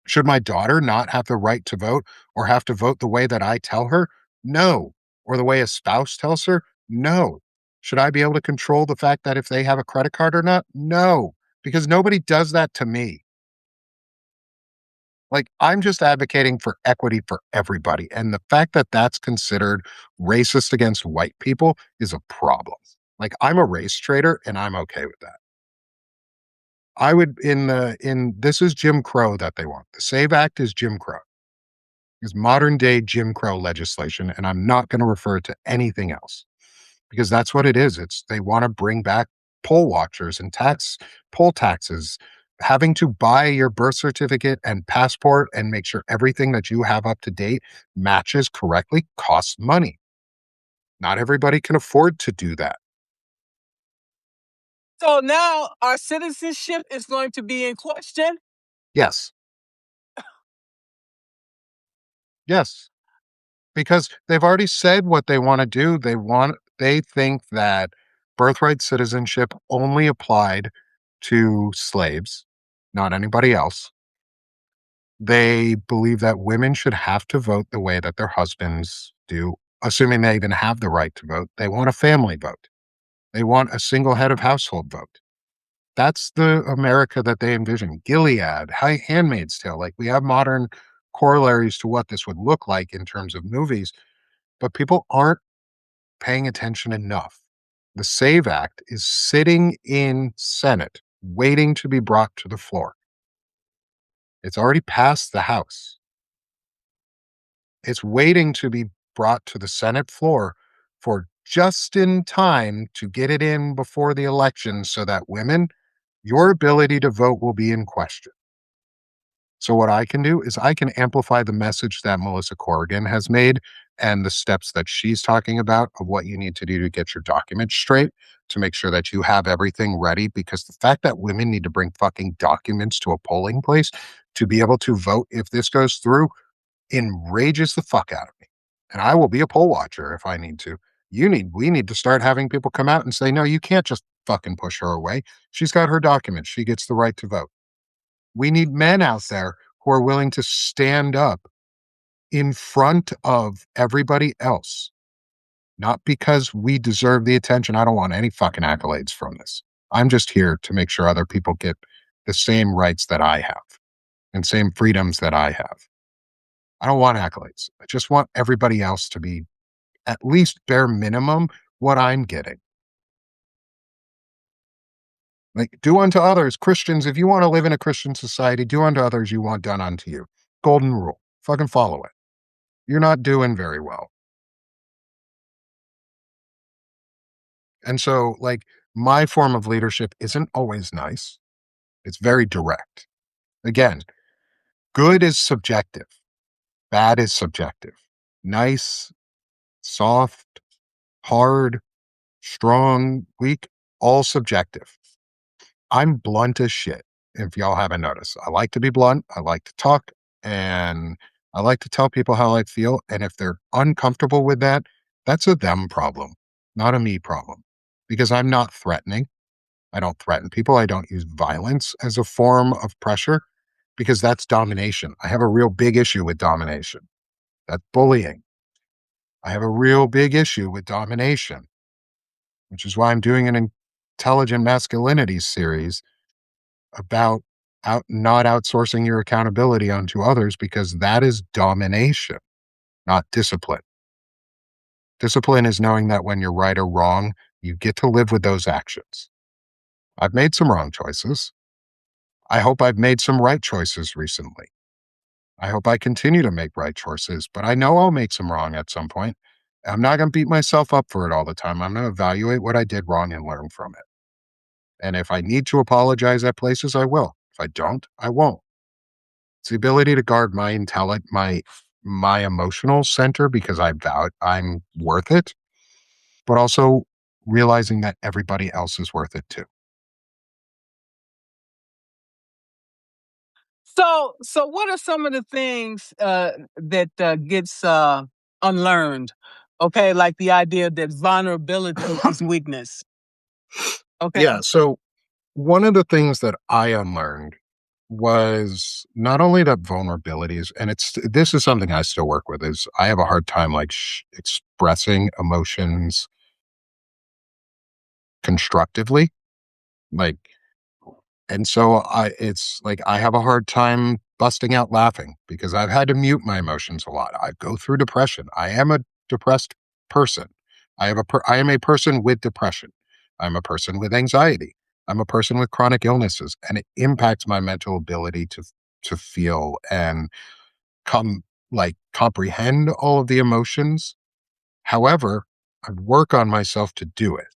Should my daughter not have the right to vote or have to vote the way that I tell her? No. Or the way a spouse tells her? No. Should I be able to control the fact that if they have a credit card or not? No. Because nobody does that to me. Like, I'm just advocating for equity for everybody. And the fact that that's considered racist against white people is a problem. Like, I'm a race trader and I'm okay with that. I would in this is Jim Crow that they want. The SAVE Act is Jim Crow. Is modern day Jim Crow legislation, and I'm not going to refer to anything else because that's what it is. It's they want to bring back poll watchers and poll taxes. Having to buy your birth certificate and passport and make sure everything that you have up to date matches correctly costs money. Not everybody can afford to do that. so now our citizenship is going to be in question? Yes. Yes. Because they've already said what they wanna do. They think that birthright citizenship only applied to slaves, not anybody else. They believe that women should have to vote the way that their husbands do, assuming they even have the right to vote. They want a family vote. They want a single head of household vote. That's the America that they envision. Gilead, Handmaid's Tale, like, we have modern corollaries to what this would look like in terms of movies, but people aren't paying attention enough. The SAVE Act is sitting in Senate waiting to be brought to the floor. It's already passed the House. It's waiting to be brought to the Senate floor for just in time to get it in before the election so that women, your ability to vote will be in question. So what I can do is I can amplify the message that Melissa Corrigan has made and the steps that she's talking about of what you need to do to get your documents straight to make sure that you have everything ready, because the fact that women need to bring fucking documents to a polling place to be able to vote if this goes through enrages the fuck out of me. And I will be a poll watcher if I need to. We need to start having people come out and say, no, you can't just fucking push her away. She's got her documents. She gets the right to vote. We need men out there who are willing to stand up in front of everybody else, not because we deserve the attention. I don't want any fucking accolades from this. I'm just here to make sure other people get the same rights that I have and same freedoms that I have. I don't want accolades. I just want everybody else to be at least bare minimum what I'm getting. Like, do unto others, Christians, if you want to live in a Christian society, do unto others you want done unto you. Golden rule. Fucking follow it. You're not doing very well. And so, like, my form of leadership isn't always nice. It's very direct. Again, good is subjective, bad is subjective. Nice, soft, hard, strong, weak, all subjective. I'm blunt as shit, if y'all haven't noticed. I like to be blunt, I like to talk, and I like to tell people how I feel, and if they're uncomfortable with that, that's a them problem, not a me problem, because I'm not threatening. I don't threaten people, I don't use violence as a form of pressure, because that's domination. I have a real big issue with domination. That's bullying. I have a real big issue with domination, which is why I'm doing an intelligent masculinity series about not outsourcing your accountability onto others because that is domination, not discipline. Discipline is knowing that when you're right or wrong, you get to live with those actions. I've made some wrong choices. I hope I've made some right choices recently. I hope I continue to make right choices, but I know I'll make some wrong at some point. I'm not going to beat myself up for it all the time. I'm going to evaluate what I did wrong and learn from it. And if I need to apologize at places, I will. If I don't, I won't. It's the ability to guard my intellect, my emotional center because I vowed I'm worth it, but also realizing that everybody else is worth it too. So what are some of the things that gets unlearned? Okay, like the idea that vulnerability is weakness. Yeah. Okay. So one of the things that I unlearned was not only that vulnerabilities, and this is something I still work with, is I have a hard time like expressing emotions constructively. Like, and so it's like I have a hard time busting out laughing because I've had to mute my emotions a lot. I go through depression. I am a depressed person. I am a person with depression. I'm a person with anxiety. I'm a person with chronic illnesses, and it impacts my mental ability to feel and come like comprehend all of the emotions. However, I work on myself to do it.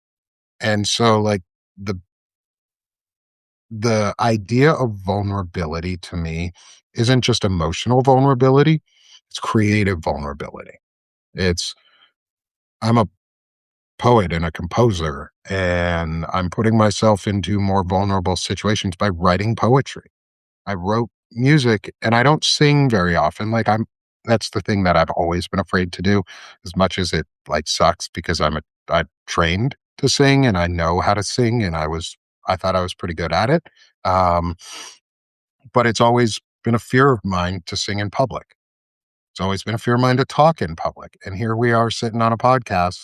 And so like the the idea of vulnerability to me isn't just emotional vulnerability, it's creative vulnerability. It's I'm a poet and a composer, and I'm putting myself into more vulnerable situations by writing poetry. I wrote music and I don't sing very often. That's the thing that I've always been afraid to do, as much as it like sucks because I trained to sing and I know how to sing and I thought I was pretty good at it. Um, but it's always been a fear of mine to sing in public. It's always been a fear of mine to talk in public. And here we are sitting on a podcast.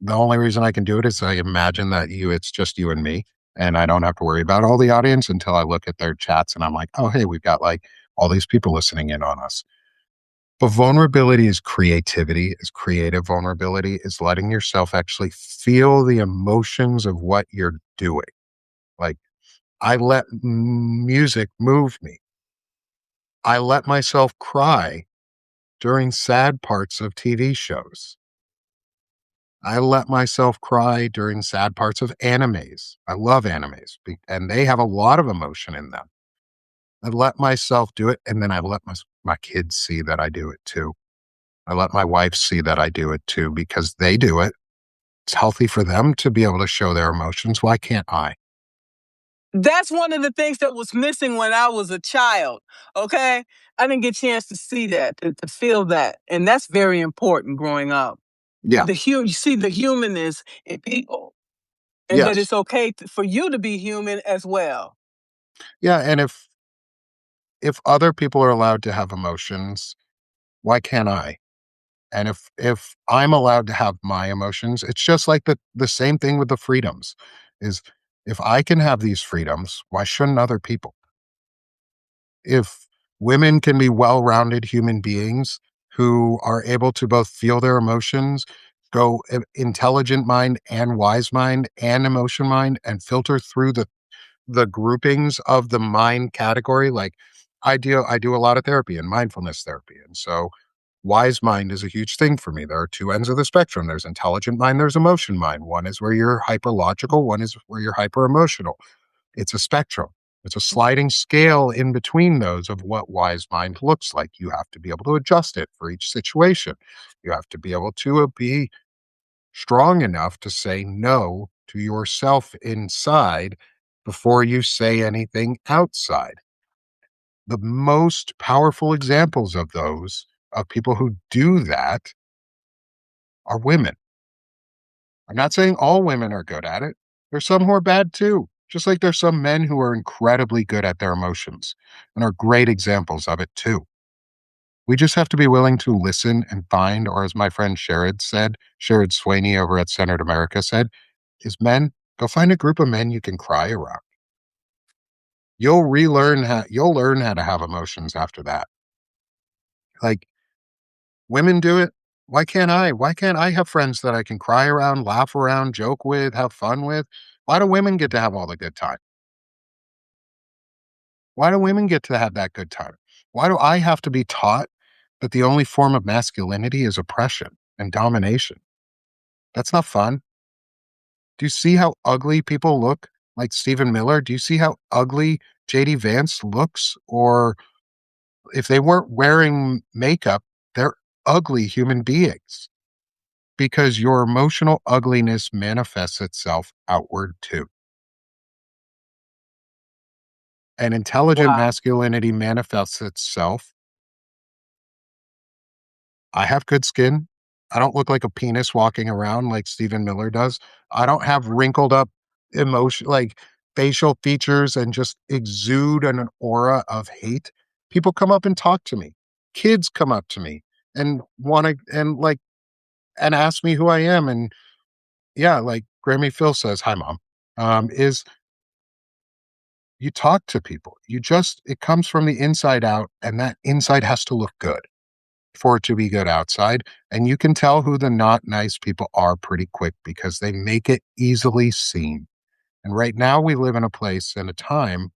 The only reason I can do it is I imagine that it's just you and me. And I don't have to worry about all the audience until I look at their chats and I'm like, oh, hey, we've got like all these people listening in on us. But vulnerability is creativity, is creative vulnerability, is letting yourself actually feel the emotions of what you're doing. Like, I let music move me. I let myself cry during sad parts of TV shows. I let myself cry during sad parts of animes. I love animes, and they have a lot of emotion in them. I let myself do it, and then I let my kids see that I do it too. I let my wife see that I do it too because they do it. It's healthy for them to be able to show their emotions. Why can't I? That's one of the things that was missing when I was a child. Okay. I didn't get a chance to see that, to feel that. And that's very important growing up. Yeah. You see the humanness in people and that Yes. it's okay for you to be human as well. Yeah. And if other people are allowed to have emotions, why can't I? And if I'm allowed to have my emotions, it's just like the same thing with the freedoms is if I can have these freedoms, why shouldn't other people? If women can be well-rounded human beings who are able to both feel their emotions, go intelligent mind and wise mind and emotion mind and filter through the groupings of the mind category, like I do a lot of therapy and mindfulness therapy. And so wise mind is a huge thing for me. There are two ends of the spectrum. There's intelligent mind, there's emotion mind. One is where you're hyper logical, one is where you're hyper emotional. It's a spectrum. It's a sliding scale in between those of what wise mind looks like. You have to be able to adjust it for each situation. You have to be able to be strong enough to say no to yourself inside before you say anything outside. The most powerful examples of those, of people who do that, are women. I'm not saying all women are good at it. There's some who are bad too. Just like there's some men who are incredibly good at their emotions and are great examples of it too. We just have to be willing to listen and find, or as my friend Sherrod said, Sherrod Swaney over at Centered America said, is men, go find a group of men you can cry around. You'll learn how to have emotions after that. Like women do it. Why can't I? Why can't I have friends that I can cry around, laugh around, joke with, have fun with? Why do women get to have all the good time? Why do women get to have that good time? Why do I have to be taught that the only form of masculinity is oppression and domination? That's not fun. Do you see how ugly people look like Stephen Miller? Do you see how ugly JD Vance looks? Or if they weren't wearing makeup, they're ugly human beings because your emotional ugliness manifests itself outward too. And intelligent Wow. masculinity manifests itself. I have good skin. I don't look like a penis walking around like Stephen Miller does. I don't have wrinkled up emotion, like facial features and just exude an aura of hate. People come up and talk to me. Kids come up to me and want to, and like, and ask me who I am. And yeah, like Grammy Phil says, hi, mom, is you talk to people. It comes from the inside out, and that inside has to look good for it to be good outside. And you can tell who the not nice people are pretty quick because they make it easily seen. And right now we live in a place and a time,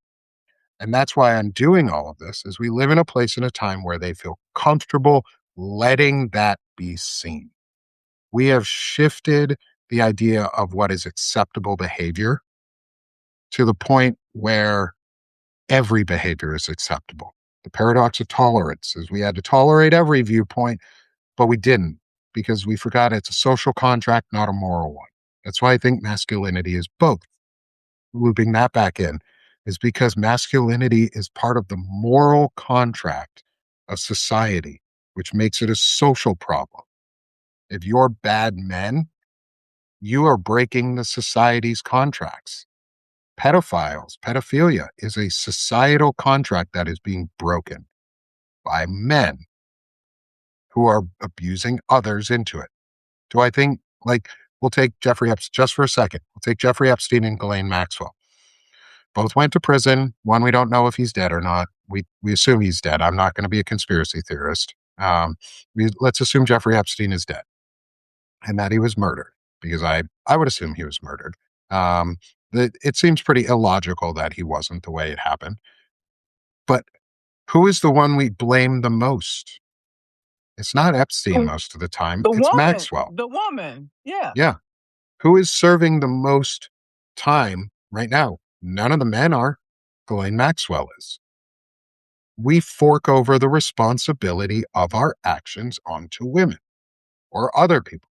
and that's why I'm doing all of this, is we live in a place and a time where they feel comfortable letting that be seen. We have shifted the idea of what is acceptable behavior to the point where every behavior is acceptable. The paradox of tolerance is we had to tolerate every viewpoint, but we didn't because we forgot it's a social contract, not a moral one. That's why I think masculinity is both. Looping that back in is because masculinity is part of the moral contract of society, which makes it a social problem. If you're bad men, you are breaking the society's contracts. Pedophilia is a societal contract that is being broken by men who are abusing others into it. Do I think, like, we'll take Jeffrey Epstein just for a second. We'll take Jeffrey Epstein and Ghislaine Maxwell. Both went to prison. One, we don't know if he's dead or not. We assume he's dead. I'm not going to be a conspiracy theorist. Let's assume Jeffrey Epstein is dead and that he was murdered because I would assume he was murdered. Um, it seems pretty illogical that he wasn't the way it happened. But who is the one we blame the most? It's not Epstein most of the time. The It's woman, Maxwell. the woman. Yeah. Yeah. Who is serving the most time right now? None of the men are. Ghislaine Maxwell is. We fork over the responsibility of our actions onto women or other people.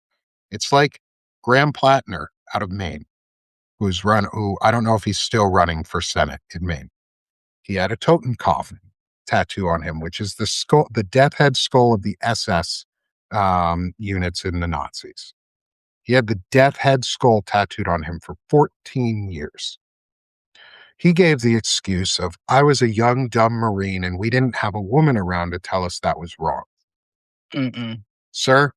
It's like Graham Plattner out of Maine, who I don't know if he's still running for Senate in Maine. He had a Totenkopf tattoo on him, which is the skull, the death head skull of the SS units in the Nazis. He had the death head skull tattooed on him for 14 years. He gave the excuse of, I was a young, dumb Marine and we didn't have a woman around to tell us that was wrong. Mm-mm. Sir,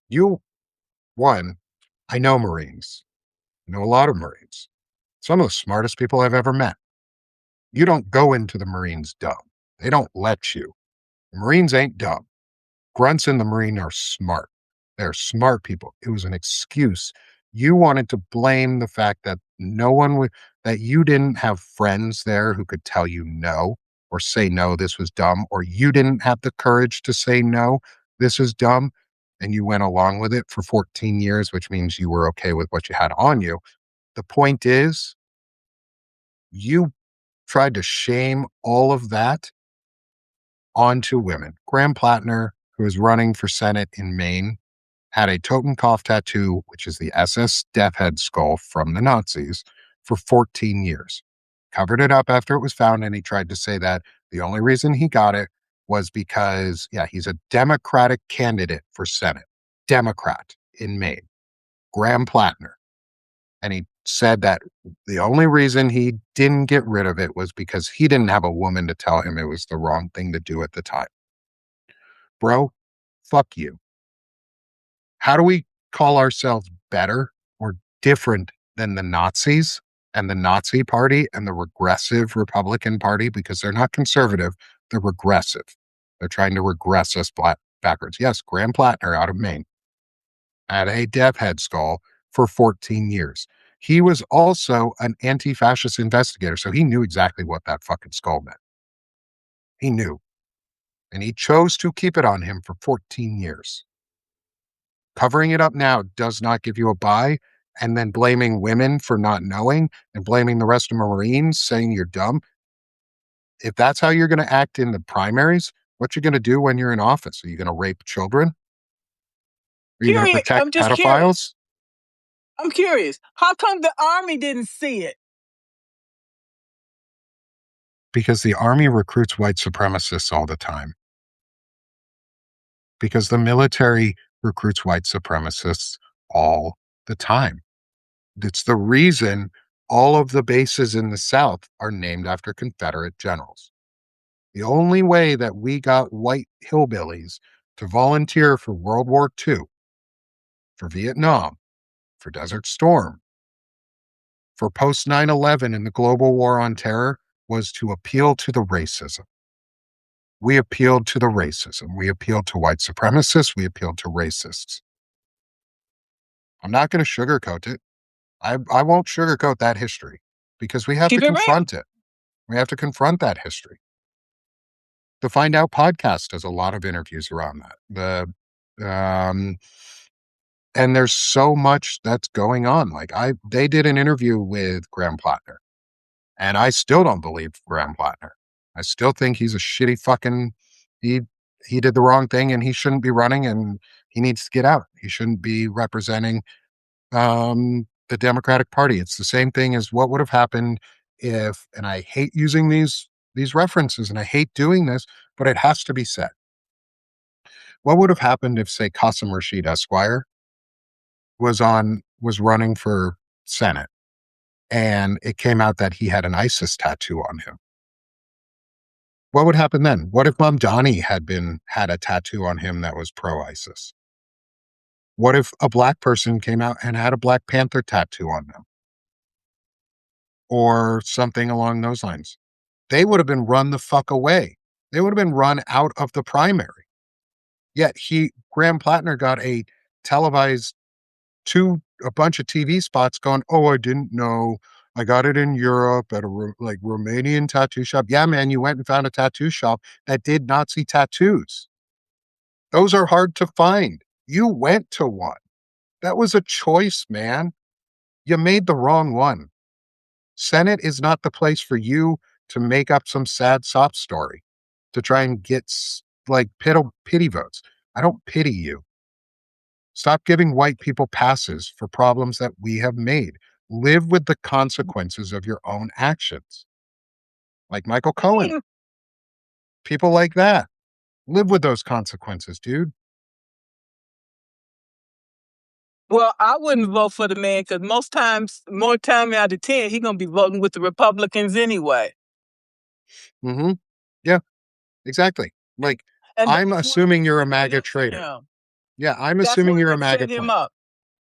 you, one, I know Marines. I know a lot of Marines. Some of the smartest people I've ever met. You don't go into the Marines dumb. They don't let you. Marines ain't dumb. Grunts in the Marine are smart. They're smart people. It was an excuse. You wanted to blame the fact that no one would, that you didn't have friends there who could tell you no or say no, this was dumb, or you didn't have the courage to say no, this is dumb. And you went along with it for 14 years, which means you were okay with what you had on you. The point is, you tried to shame all of that onto women. Graham Plattner, who was running for Senate in Maine, had a Totenkopf tattoo, which is the SS Death Head skull from the Nazis, for 14 years. Covered it up after it was found, and he tried to say that the only reason he got it was because, yeah, he's a Democratic candidate for Senate. Democrat in Maine. Graham Plattner. And he said that the only reason he didn't get rid of it was because he didn't have a woman to tell him it was the wrong thing to do at the time. Bro, fuck you. How do we call ourselves better or different than the Nazis and the Nazi Party and the regressive Republican Party? Because they're not conservative, they're regressive. They're trying to regress us backwards. Yes, Graham Plattner out of Maine had a death head skull for 14 years. He was also an anti fascist investigator, so he knew exactly what that fucking skull meant. He knew. And he chose to keep it on him for 14 years. Covering it up now does not give you a buy, and then blaming women for not knowing and blaming the rest of Marines saying you're dumb. If that's how you're going to act in the primaries, what you going to do when you're in office? Are you going to rape children? Are you going to Curious. protect I'm just curious. pedophiles? I'm curious. How come the Army didn't see it? Because the Army recruits white supremacists all the time. Because the military recruits white supremacists all the time. It's the reason all of the bases in the South are named after Confederate generals. The only way that we got white hillbillies to volunteer for World War II, for Vietnam, for Desert Storm, for post 9/11 and the global war on terror was to appeal to the racism. We appealed to the racism. We appealed to white supremacists. We appealed to racists. I'm not going to sugarcoat it. I won't sugarcoat that history because we have to Keep it real. confront it. We have to confront that history. To Find Out podcast does a lot of interviews around that. And there's so much that's going on. Like they did an interview with Graham Plattner, and I still don't believe Graham Plattner. I still think he's a shitty fucking. He he did the wrong thing, and he shouldn't be running, and he needs to get out. He shouldn't be representing the Democratic Party. It's the same thing as what would have happened if, and I hate using these references, and I hate doing this, but it has to be said. What would have happened if, say, Qasim Rashid Esquire was running for Senate, and it came out that he had an ISIS tattoo on him? What would happen then? What if Mamdani had a tattoo on him that was pro ISIS? What if a black person came out and had a Black Panther tattoo on them? Or something along those lines? They would have been run the fuck away. They would have been run out of the primary. Yet Graham Plattner got a televised a bunch of TV spots going, oh, I didn't know. I got it in Europe at a like Romanian tattoo shop. Yeah, man, you went and found a tattoo shop that did Nazi tattoos. Those are hard to find. You went to one. That was a choice, man. You made the wrong one. Senate is not the place for you to make up some sad sob story to try and get like pity votes. I don't pity you. Stop giving white people passes for problems that we have made. Live with the consequences of your own actions. Like Michael I Cohen, mean, people like that. Live with those consequences, dude. Well, I wouldn't vote for the man because more time out of 10, he's gonna be voting with the Republicans anyway. Hmm. Yeah, exactly. Like, And I'm that's what assuming you're a set MAGA him for traitor. him. Yeah, I'm That's assuming why you're a they MAGA set him player. up.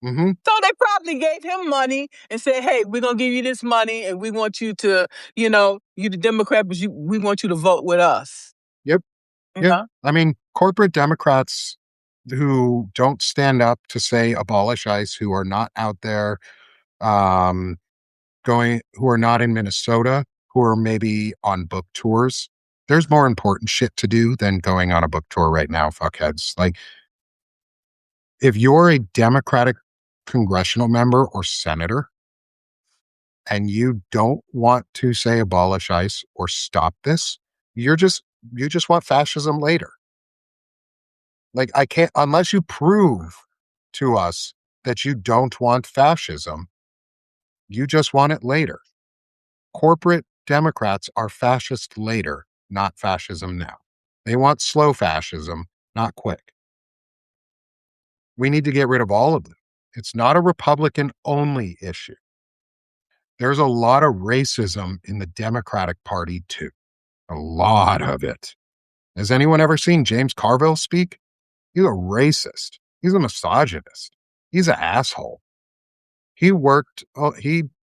Hmm. So they probably gave him money and said, "Hey, we're gonna give you this money, and we want you to, you the Democrat, but we want you to vote with us." Yep. You Yeah. know, I mean, corporate Democrats who don't stand up to say abolish ICE, who are not out there um, who are not in Minnesota, who are maybe on book tours. There's more important shit to do than going on a book tour right now, fuckheads. Like, if you're a Democratic congressional member or senator and you don't want to say abolish ICE or stop this, you're just you just want fascism later. Like, I can't unless you prove to us that you don't want fascism, you just want it later. Corporate Democrats are fascist later, not fascism now. They want slow fascism, not quick. We need to get rid of all of them. It's not a Republican only issue. There's a lot of racism in the Democratic Party too. A lot of it. Has anyone ever seen James Carville speak? He's a racist. He's a misogynist. He's an asshole. He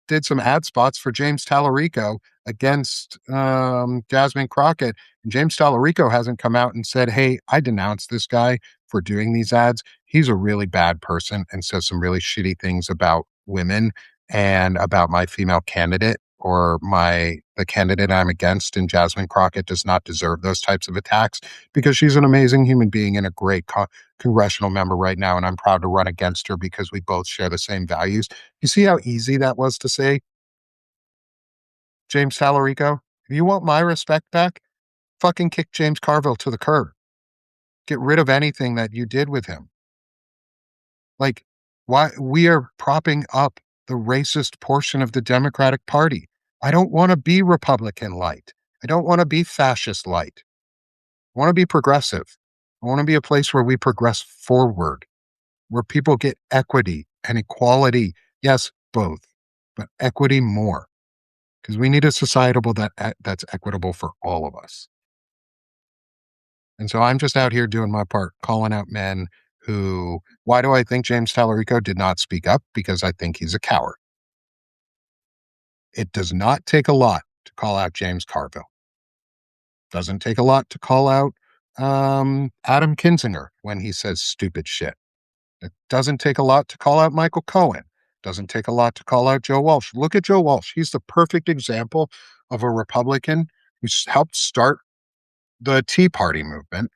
did some ad spots for James Tallarico against Jasmine Crockett. And James Tallarico hasn't come out and said, hey, I denounce this guy for doing these ads. He's a really bad person and says some really shitty things about women and about my female candidate or the candidate I'm against. And Jasmine Crockett does not deserve those types of attacks because she's an amazing human being and a great congressional member right now. And I'm proud to run against her because we both share the same values. You see how easy that was to say, James Tallarico? If you want my respect back, fucking kick James Carville to the curb. Get rid of anything that you did with him. Like, why we are propping up the racist portion of the Democratic Party. I don't want to be Republican light. I don't want to be fascist light. I want to be progressive. I want to be a place where we progress forward, where people get equity and equality. Yes, both, but equity more. Because we need a societal that's equitable for all of us. And so I'm just out here doing my part, calling out men who. Why do I think James Tallarico did not speak up? Because I think he's a coward. It does not take a lot to call out James Carville. Doesn't take a lot to call out Adam Kinzinger when he says stupid shit. It doesn't take a lot to call out Michael Cohen. Doesn't take a lot to call out Joe Walsh. Look at Joe Walsh. He's the perfect example of a Republican who's helped start the Tea Party movement,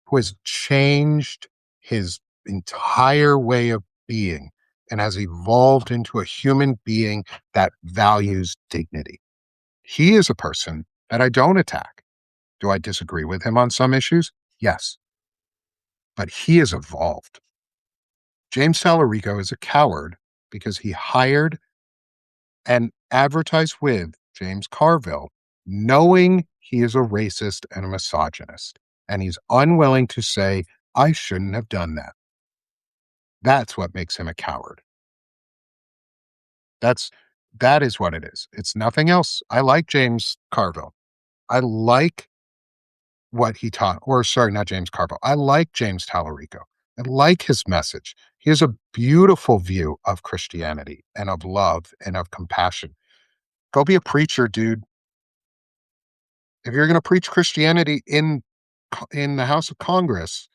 who has changed his entire way of being and has evolved into a human being that values dignity. He is a person that I don't attack. Do I disagree with him on some issues? Yes, but he has evolved. James Tallarico is a coward because he hired and advertised with James Carville, knowing he is a racist and a misogynist. And he's unwilling to say, I shouldn't have done that. That's what makes him a coward. That is what it is. It's nothing else. I like James Carville. I like what he taught, or sorry, not James Carville. I like James Tallarico. I like his message. He has a beautiful view of Christianity and of love and of compassion. Go be a preacher, dude. If you're going to preach Christianity in the House of Congress,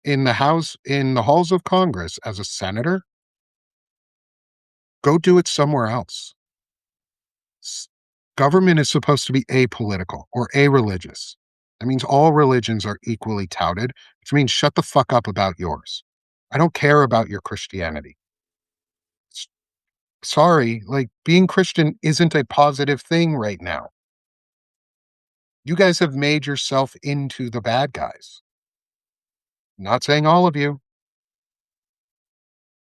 in the halls of Congress as a senator, go do it somewhere else. Government is supposed to be apolitical or a-religious. That means all religions are equally touted, which means shut the fuck up about yours. I don't care about your Christianity. Sorry, like being Christian isn't a positive thing right now. You guys have made yourself into the bad guys. Not saying all of you,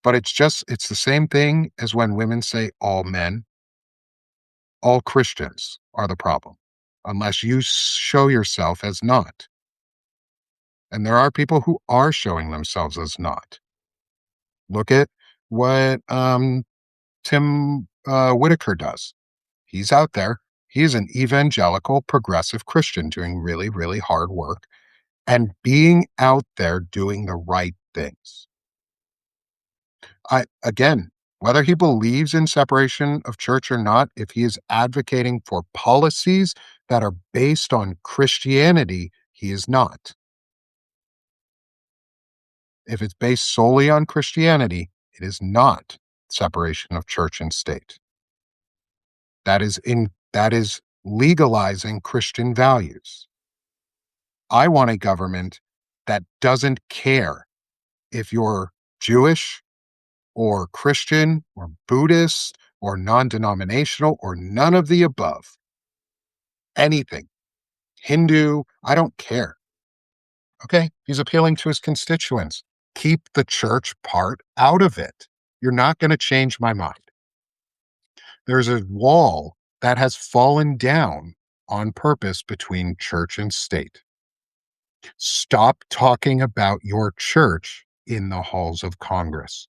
but it's the same thing as when women say all men. All Christians are the problem, unless you show yourself as not. And there are people who are showing themselves as not. Look at what Tim Whitaker does. He's out there. He's an evangelical progressive Christian doing really, really hard work and being out there doing the right things. Again, whether he believes in separation of church or not, if he is advocating for policies that are based on Christianity, he is not. If it's based solely on Christianity, it is not separation of church and state. That is legalizing Christian values. I want a government that doesn't care if you're Jewish or Christian or Buddhist or non-denominational or none of the above. Anything. Hindu, I don't care. Okay? He's appealing to his constituents. Keep the church part out of it. You're not going to change my mind. There's a wall that has fallen down on purpose between church and state. Stop talking about your church in the halls of Congress.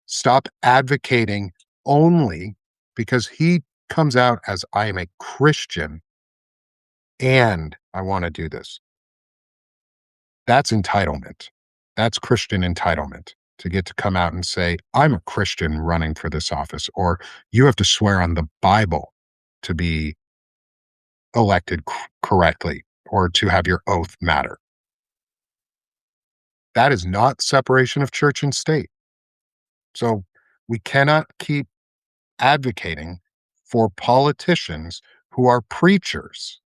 Stop advocating only because he comes out as I am a Christian and I want to do this. That's entitlement. That's Christian entitlement to get to come out and say, I'm a Christian running for this office, or you have to swear on the Bible to be elected correctly or to have your oath matter. That is not separation of church and state. So we cannot keep advocating for politicians who are preachers,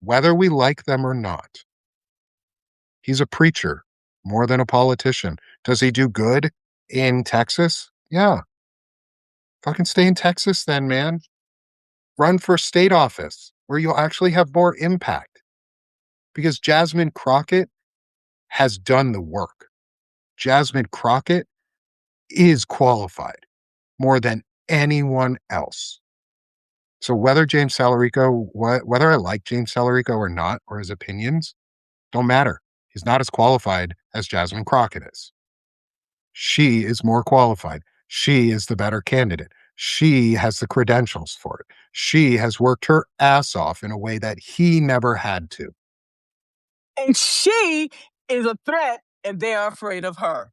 whether we like them or not. He's a preacher more than a politician. Does he do good in Texas? Yeah. Fucking stay in Texas then, man. Run for state office where you'll actually have more impact because Jasmine Crockett has done the work. Jasmine Crockett is qualified more than anyone else. So whether James Salarico, whether I like James Salarico or not, or his opinions, don't matter. He's not as qualified as Jasmine Crockett is. She is more qualified. She is the better candidate. She has the credentials for it. She has worked her ass off in a way that he never had to. And she is a threat, and they are afraid of her.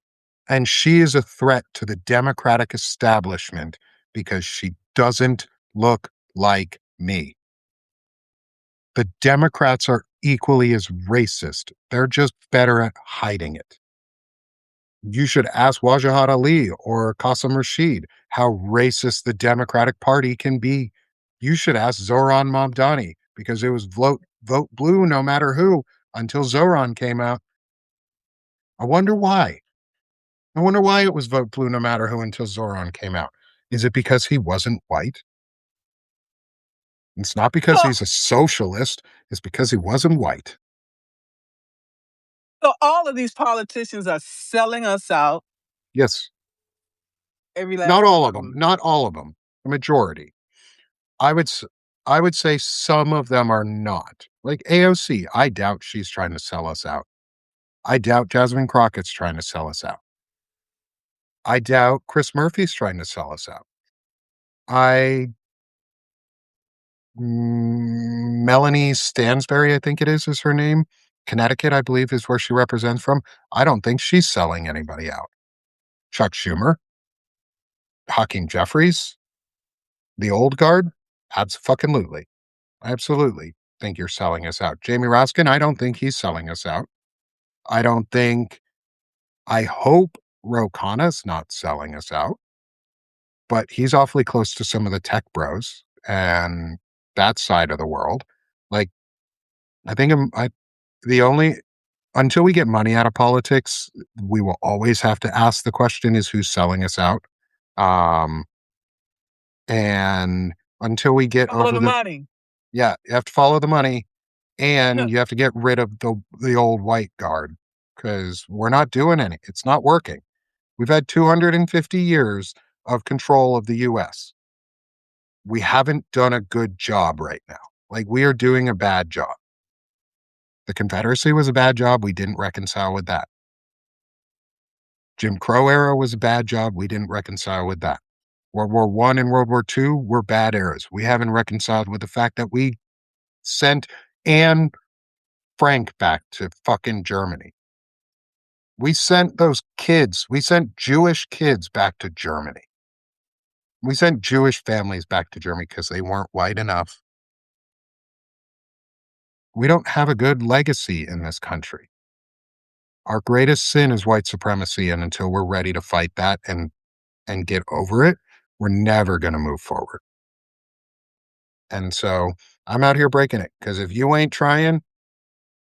And she is a threat to the Democratic establishment because she doesn't look like me. The Democrats are equally as racist. They're just better at hiding it. You should ask Wajahat Ali or Qasim Rashid how racist the Democratic Party can be. You should ask Zohran Mamdani because it was vote blue no matter who until Zohran came out. I wonder why. I wonder why it was vote blue no matter who until Zohran came out. Is it because he wasn't white? It's not because So, he's a socialist. It's because he wasn't white. so all of these politicians are selling us out. Yes. Every last Not one all of of them. them. Not all of them. The majority. I would s- I would say some of them are not. Like AOC, I doubt she's trying to sell us out. I doubt Jasmine Crockett's trying to sell us out. I doubt Chris Murphy's trying to sell us out. I Melanie Stansberry, I think it is her name. Connecticut, I believe, is where she represents from. I don't think she's selling anybody out. Chuck Schumer, Hakeem Jeffries, the old guard, abso-fucking-lutely. I absolutely think you're selling us out. Jamie Raskin, I don't think he's selling us out. I don't think I hope Ro Khanna's not selling us out, but he's awfully close to some of the tech bros and that side of the world. Like, I think the only until we get money out of politics, we will always have to ask the question is who's selling us out? Um, and until we get Follow over the the money. yeah, you have to follow the money and you have to get rid of the old white guard because we're not doing any. It's not working. We've had 250 years of control of the US. We haven't done a good job right now. Like we are doing a bad job. The Confederacy was a bad job. We didn't reconcile with that. Jim Crow era was a bad job. We didn't reconcile with that. World War One and World War II were bad eras. We haven't reconciled with the fact that we sent Anne Frank back to fucking Germany. We sent those kids, we sent Jewish kids back to Germany. We sent Jewish families back to Germany because they weren't white enough. We don't have a good legacy in this country. Our greatest sin is white supremacy, and until we're ready to fight that and get over it, we're never going to move forward. And so I'm out here breaking it because if you ain't trying,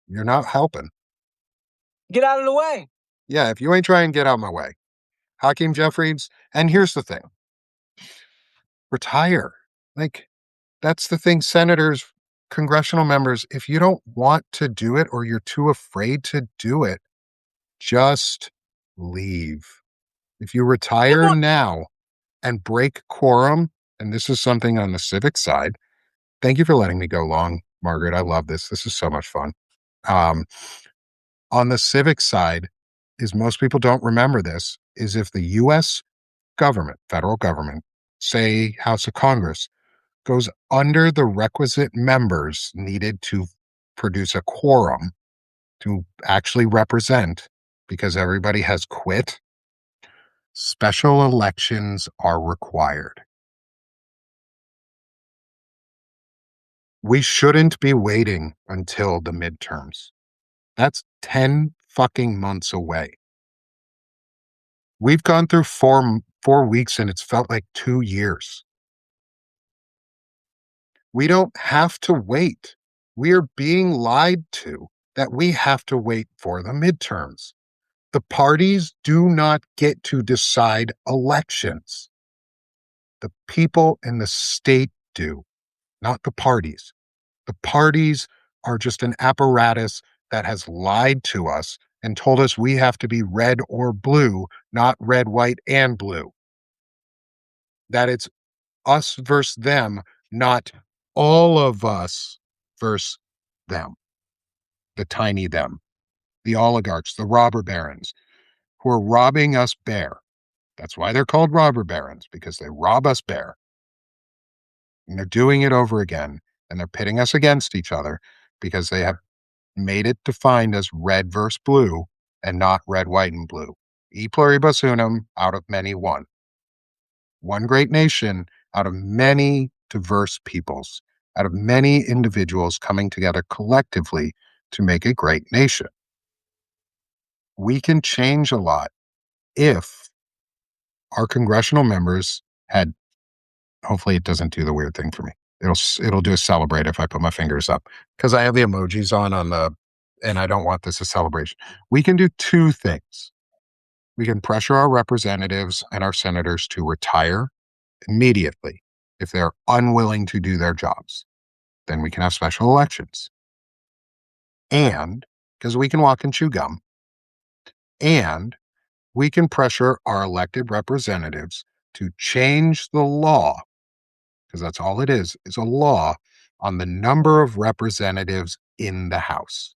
you're not helping. Get out of the way. Yeah, if you ain't trying, get out of my way. Hakeem Jeffries. And here's the thing. Retire. Like, that's the thing, senators, congressional members, if you don't want to do it or you're too afraid to do it, just leave. If you retire now and break quorum, and this is something on the civic side, thank you for letting me go long, Margaret. I love this. This is so much fun. On the civic side, is most people don't remember this, is if the U.S. government, federal government, say House of Congress, goes under the requisite members needed to produce a quorum to actually represent, because everybody has quit, special elections are required. We shouldn't be waiting until the midterms. That's 10 fucking months away. We've gone through four weeks and it's felt like 2 years. We don't have to wait. We are being lied to that we have to wait for the midterms. The parties do not get to decide elections. The people in the state do, not the parties. The parties are just an apparatus that has lied to us and told us we have to be red or blue, not red, white, and blue. That it's us versus them, not all of us versus them, the tiny them, the oligarchs, the robber barons who are robbing us bare. That's why they're called robber barons, because they rob us bare. And they're doing it over again, and they're pitting us against each other because they have made it defined as red versus blue and not red, white, and blue. E pluribus unum, out of many one. One great nation out of many diverse peoples, out of many individuals coming together collectively to make a great nation. We can change a lot if our congressional members had, hopefully it doesn't do the weird thing for me. It'll do a celebrate if I put my fingers up because I have the emojis on the, and I don't want this a celebration. We can do two things. We can pressure our representatives and our senators to retire immediately if they're unwilling to do their jobs. Then we can have special elections. And because we can walk and chew gum, and we can pressure our elected representatives to change the law, because that's all it is a law on the number of representatives in the House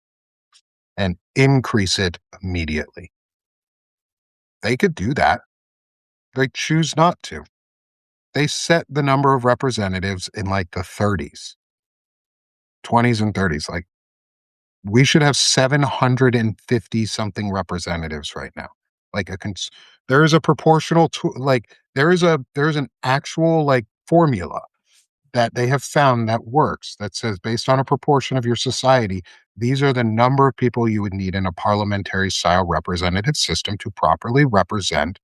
and increase it immediately. They could do that. They choose not to. They set the number of representatives in like the 30s, 20s and 30s. Like we should have 750 something representatives right now. Like there is a proportional there's an actual like formula that they have found that works that says based on a proportion of your society, these are the number of people you would need in a parliamentary style representative system to properly represent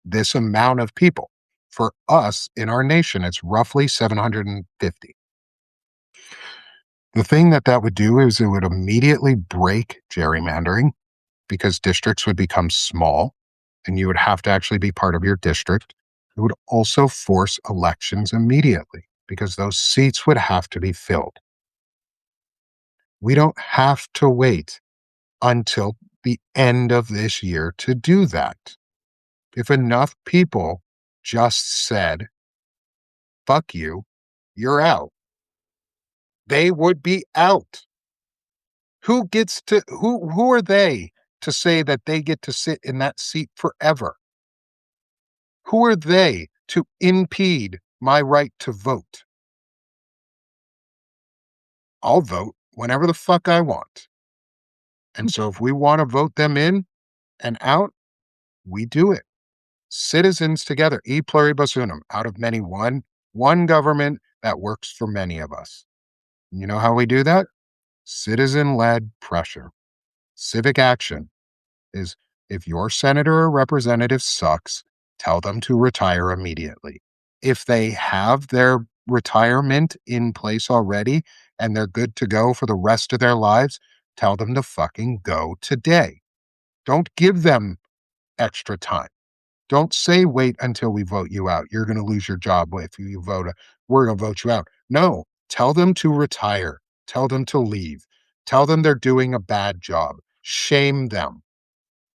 this amount of people. For us in our nation, it's roughly 750. The thing that would do is it would immediately break gerrymandering because districts would become small and you would have to actually be part of your district. It would also force elections immediately because those seats would have to be filled. We don't have to wait until the end of this year to do that. If enough people just said, fuck you, you're out, they would be out. Who are they to say that they get to sit in that seat forever? Who are they to impede my right to vote? I'll vote whenever the fuck I want. And so if we want to vote them in and out, we do it. Citizens together, e pluribus unum, out of many one government that works for many of us. You know how we do that? Citizen-led pressure. Civic action is if your senator or representative sucks, tell them to retire immediately. If they have their retirement in place already and they're good to go for the rest of their lives, tell them to fucking go today. Don't give them extra time. Don't say, wait until we vote you out. You're going to lose your job if you vote. We're going to vote you out. No, tell them to retire. Tell them to leave. Tell them they're doing a bad job. Shame them.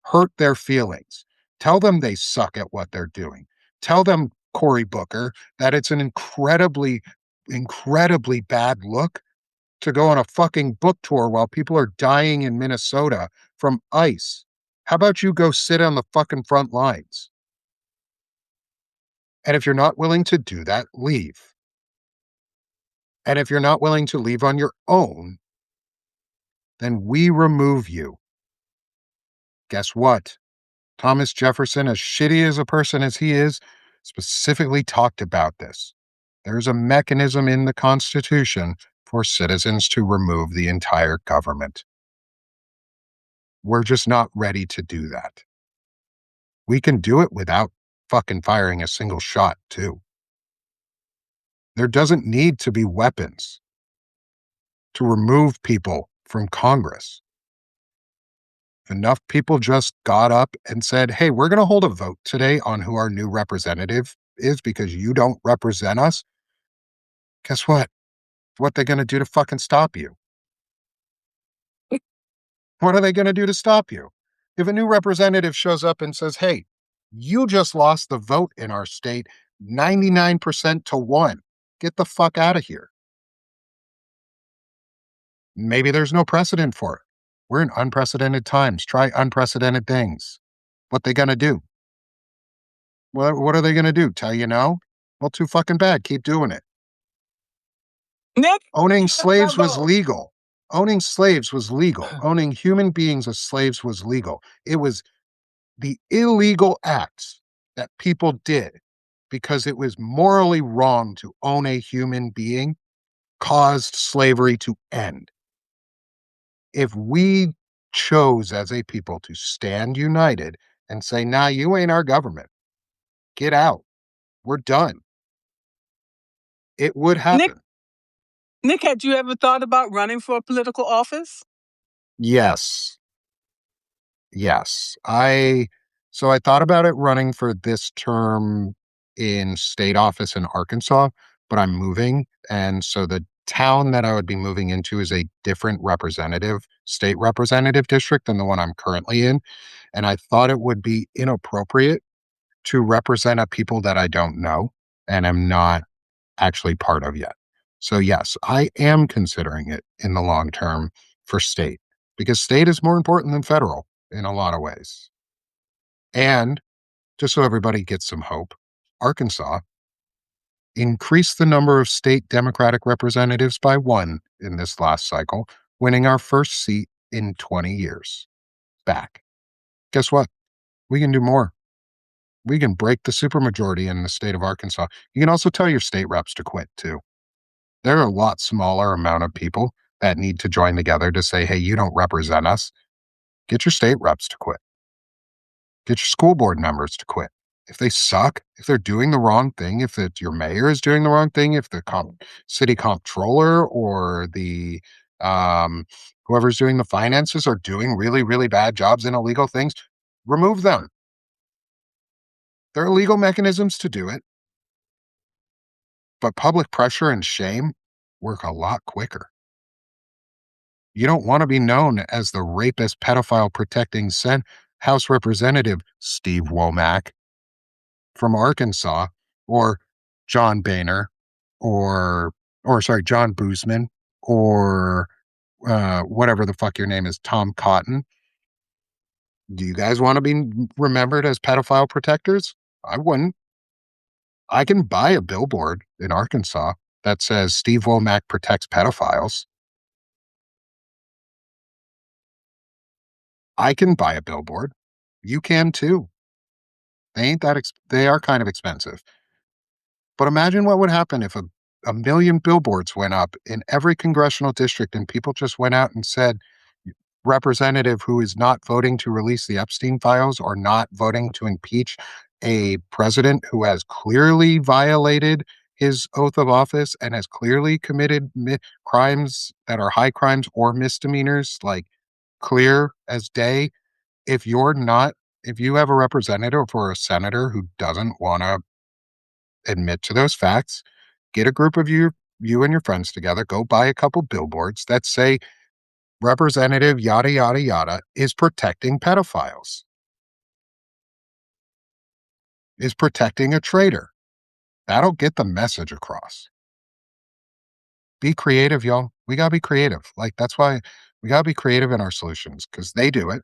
Hurt their feelings. Tell them they suck at what they're doing. Tell them, Cory Booker, that it's an incredibly, incredibly bad look to go on a fucking book tour while people are dying in Minnesota from ice. How about you go sit on the fucking front lines? And if you're not willing to do that, leave. And if you're not willing to leave on your own, then we remove you. Guess what? Thomas Jefferson, as shitty as a person as he is, specifically talked about this. There's a mechanism in the Constitution for citizens to remove the entire government. We're just not ready to do that. We can do it without fucking firing a single shot, too. There doesn't need to be weapons to remove people from Congress. If enough people just got up and said, hey, we're going to hold a vote today on who our new representative is because you don't represent us, guess what? What they're going to do to fucking stop you? What are they going to do to stop you? If a new representative shows up and says, hey, you just lost the vote in our state 99% to 1, get the fuck out of here. Maybe there's no precedent for it. We're in unprecedented times. Try unprecedented things. What they going to do? What are they going to do? Tell you no? Well, too fucking bad. Keep doing it. Nick, Owning slaves was legal. Owning slaves was legal. Owning human beings as slaves was legal. It was the illegal acts that people did because it was morally wrong to own a human being caused slavery to end. If we chose as a people to stand united and say, nah, you ain't our government, get out, we're done, it would happen. Nick, had you ever thought about running for a political office? Yes. So I thought about it running for this term in state office in Arkansas, but I'm moving. And so the town that I would be moving into is a different state representative district than the one I'm currently in. And I thought it would be inappropriate to represent a people that I don't know and am not actually part of yet. So yes, I am considering it in the long term for state because state is more important than federal in a lot of ways. And just so everybody gets some hope, Arkansas increased the number of state Democratic representatives by 1 in this last cycle, winning our first seat in 20 years back. Guess what? We can do more. We can break the supermajority in the state of Arkansas. You can also tell your state reps to quit too. There are a lot smaller amount of people that need to join together to say, hey, you don't represent us. Get your state reps to quit. Get your school board members to quit. If they suck, if they're doing the wrong thing, if your mayor is doing the wrong thing, if the city comptroller or the whoever's doing the finances are doing really, really bad jobs and illegal things, remove them. There are legal mechanisms to do it, but public pressure and shame work a lot quicker. You don't want to be known as the rapist, pedophile protecting House Representative Steve Womack from Arkansas, or John Boehner, or John Boozman, or whatever the fuck your name is, Tom Cotton. Do you guys want to be remembered as pedophile protectors? I wouldn't. I can buy a billboard in Arkansas that says Steve Womack protects pedophiles. I can buy a billboard. You can too. They are kind of expensive. But imagine what would happen if a million billboards went up in every congressional district and people just went out and said, representative who is not voting to release the Epstein files or not voting to impeach a president who has clearly violated his oath of office and has clearly committed crimes that are high crimes or misdemeanors, like clear as day. If you're not, if you have a representative or a senator who doesn't want to admit to those facts, get a group of you and your friends together, go buy a couple billboards that say Representative yada yada yada is protecting pedophiles, is protecting a traitor. That'll get the message across. Be creative, y'all. We gotta be creative. Like that's why we gotta be creative in our solutions because they do it.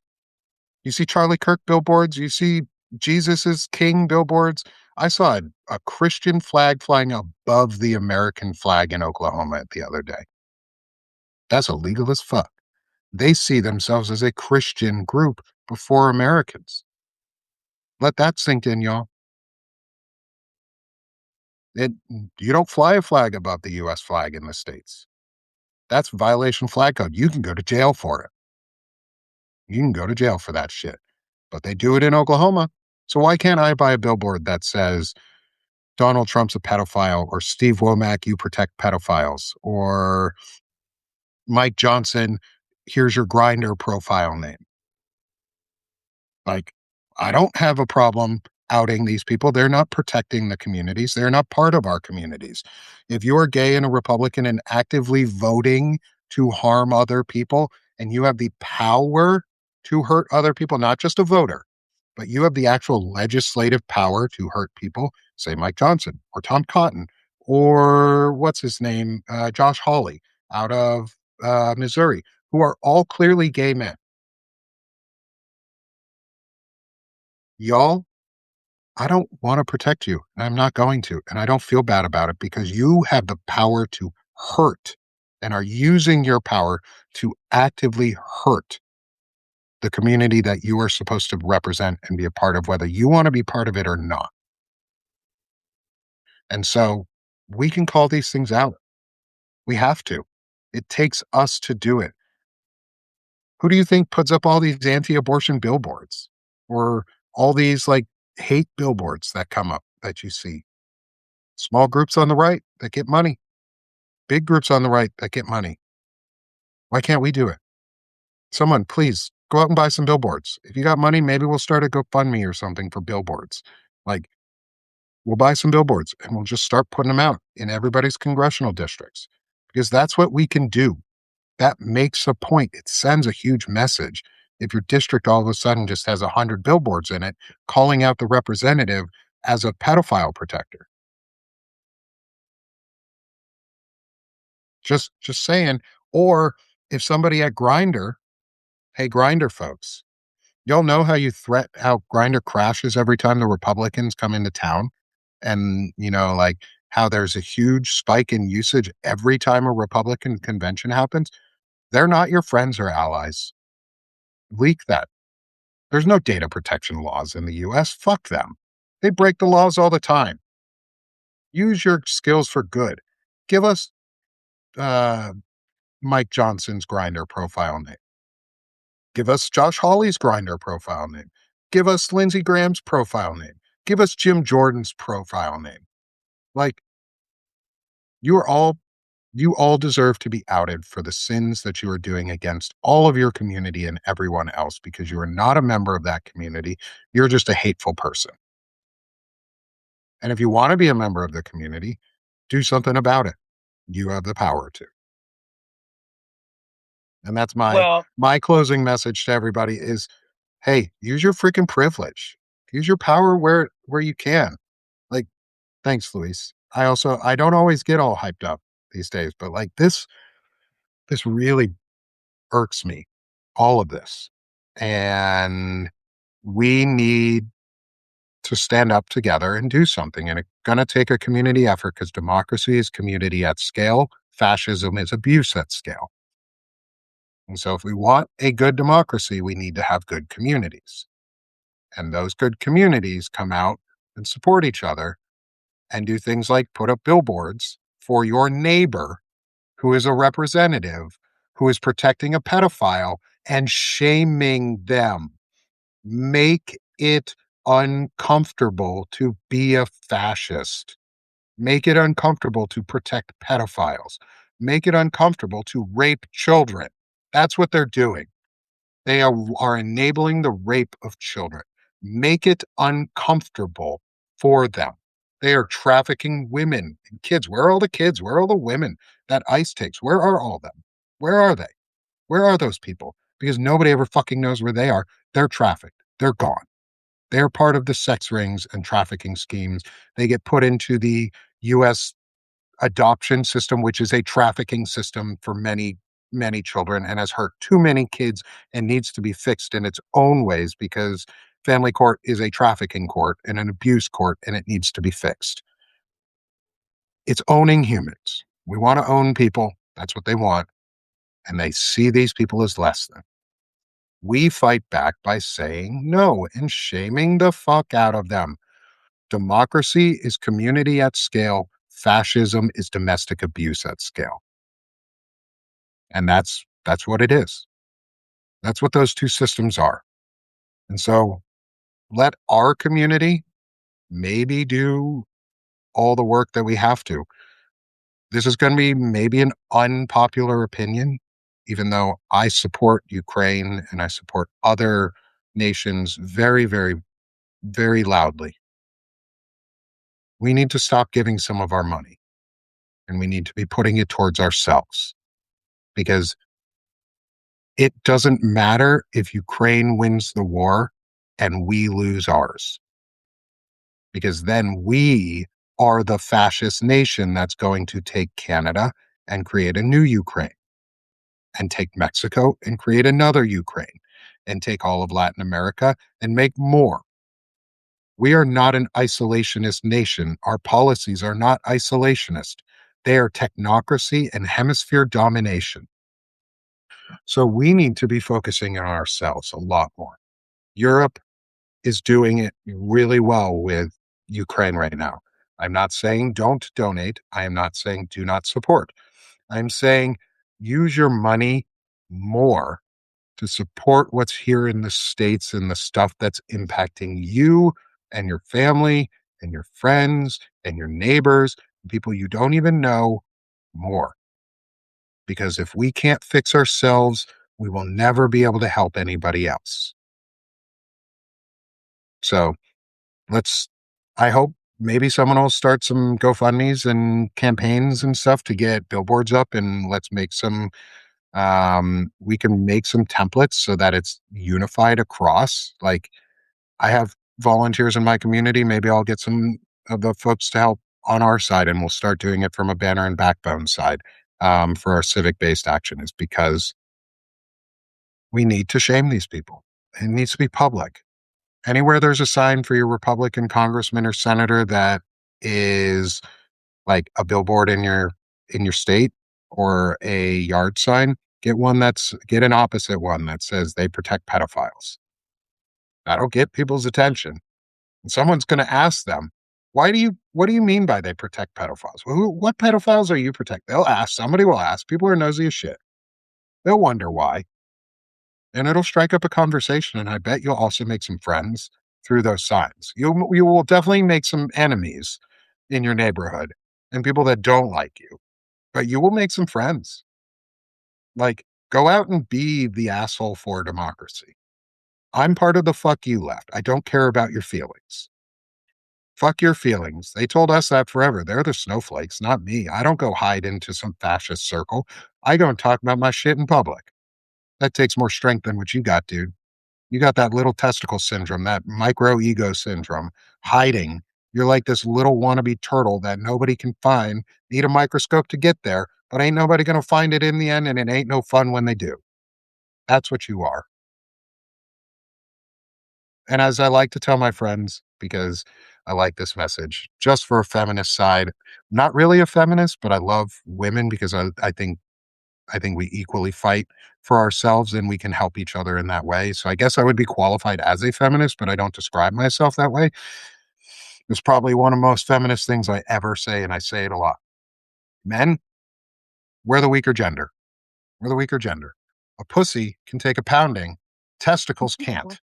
You see Charlie Kirk billboards, you see Jesus is King billboards. I saw a Christian flag flying above the American flag in Oklahoma the other day. That's illegal as fuck. They see themselves as a Christian group before Americans. Let that sink in, y'all. It, you don't fly a flag above the US flag in the States. That's violation flag code. You can go to jail for it. You can go to jail for that shit. But they do it in Oklahoma. So why can't I buy a billboard that says Donald Trump's a pedophile or Steve Womack, you protect pedophiles or Mike Johnson, here's your grinder profile name. Like, I don't have a problem outing these people. They're not protecting the communities. They're not part of our communities. If you're gay and a Republican and actively voting to harm other people, and you have the power to hurt other people, not just a voter, but you have the actual legislative power to hurt people, say Mike Johnson or Tom Cotton or what's his name, Josh Hawley out of Missouri, who are all clearly gay men. Y'all, I don't want to protect you, and I'm not going to, and I don't feel bad about it because you have the power to hurt and are using your power to actively hurt the community that you are supposed to represent and be a part of, whether you want to be part of it or not. And so we can call these things out. We have to. It takes us to do it. Who do you think puts up all these anti abortion billboards or all these like hate billboards that come up that you see? Small groups on the right that get money, big groups on the right that get money. Why can't we do it? Someone, please go out and buy some billboards. If you got money, maybe we'll start a GoFundMe or something for billboards. Like, we'll buy some billboards and we'll just start putting them out in everybody's congressional districts because that's what we can do. That makes a point. It sends a huge message. If your district all of a sudden just has 100 billboards in it calling out the representative as a pedophile protector. Just saying. Or if somebody at Grinder, hey Grinder folks, y'all know how how Grinder crashes every time the Republicans come into town? And like how there's a huge spike in usage every time a Republican convention happens? They're not your friends or allies. Leak that. There's no data protection laws in the US. Fuck them. They break the laws all the time. Use your skills for good. Give us uh, Mike Johnson's Grinder profile name. Give us Josh Hawley's Grinder profile name. Give us Lindsey Graham's profile name. Give us Jim Jordan's profile name. Like, you all deserve to be outed for the sins that you are doing against all of your community and everyone else because you are not a member of that community. You're just a hateful person. And if you want to be a member of the community, do something about it. You have the power to. And that's Well, my closing message to everybody is, hey, use your freaking privilege. Use your power where you can. Like, thanks, Luis. I don't always get all hyped up these days, but like this really irks me. All of this. And we need to stand up together and do something. And it's going to take a community effort because democracy is community at scale. Fascism is abuse at scale. And so, if we want a good democracy, we need to have good communities. And those good communities come out and support each other and do things like put up billboards for your neighbor who is a representative, who is protecting a pedophile and shaming them. Make it uncomfortable to be a fascist. Make it uncomfortable to protect pedophiles. Make it uncomfortable to rape children. That's what they're doing. They are enabling the rape of children. Make it uncomfortable for them. They are trafficking women and kids. Where are all the kids? Where are all the women that ICE takes? Where are all of them? Where are they? Where are those people? Because nobody ever fucking knows where they are. They're trafficked. They're gone. They're part of the sex rings and trafficking schemes. They get put into the US adoption system, which is a trafficking system for many, many children and has hurt too many kids and needs to be fixed in its own ways because family court is a trafficking court and an abuse court and it needs to be fixed. It's owning humans. We want to own people. That's what they want. And they see these people as less than. We fight back by saying no and shaming the fuck out of them. Democracy is community at scale. Fascism is domestic abuse at scale. And that's what it is. That's what those two systems are. And so let our community maybe do all the work that we have to. This is going to be maybe an unpopular opinion, even though I support Ukraine and I support other nations very, very, very loudly. We need to stop giving some of our money and we need to be putting it towards ourselves because it doesn't matter if Ukraine wins the war and we lose ours, because then we are the fascist nation that's going to take Canada and create a new Ukraine, and take Mexico and create another Ukraine, and take all of Latin America and make more. We are not an isolationist nation. Our policies are not isolationist. They are technocracy and hemisphere domination. So we need to be focusing on ourselves a lot more. Europe is doing it really well with Ukraine right now. I'm not saying don't donate. I am not saying do not support. I'm saying use your money more to support what's here in the States and the stuff that's impacting you and your family and your friends and your neighbors, people you don't even know more. Because if we can't fix ourselves, we will never be able to help anybody else. So I hope maybe someone will start some GoFundMe's and campaigns and stuff to get billboards up, and let's make some, we can make some templates so that it's unified across. Like, I have volunteers in my community. Maybe I'll get some of the folks to help on our side and we'll start doing it from a banner and backbone side, for our civic based action, is because we need to shame these people. It needs to be public. Anywhere there's a sign for your Republican congressman or senator that is like a billboard in your state or a yard sign, get an opposite one that says they protect pedophiles. That'll get people's attention. And someone's going to ask them, what do you mean by they protect pedophiles? What pedophiles are you protecting? They'll ask, somebody will ask. People are nosy as shit. They'll wonder why. And it'll strike up a conversation. And I bet you'll also make some friends through those signs. You will definitely make some enemies in your neighborhood and people that don't like you, but you will make some friends. Like, go out and be the asshole for democracy. I'm part of the fuck you left. I don't care about your feelings. Fuck your feelings. They told us that forever. They're the snowflakes, not me. I don't go hide into some fascist circle. I go and talk about my shit in public. That takes more strength than what you got, dude. You got that little testicle syndrome, that micro ego syndrome, hiding. You're like this little wannabe turtle that nobody can find. Need a microscope to get there, but ain't nobody going to find it in the end, and it ain't no fun when they do. That's what you are. And as I like to tell my friends, because I like this message, just for a feminist side, not really a feminist, but I love women because I think we equally fight for ourselves and we can help each other in that way. So I guess I would be qualified as a feminist, but I don't describe myself that way. It's probably one of the most feminist things I ever say, and I say it a lot. Men, we're the weaker gender. We're the weaker gender. A pussy can take a pounding, testicles can't.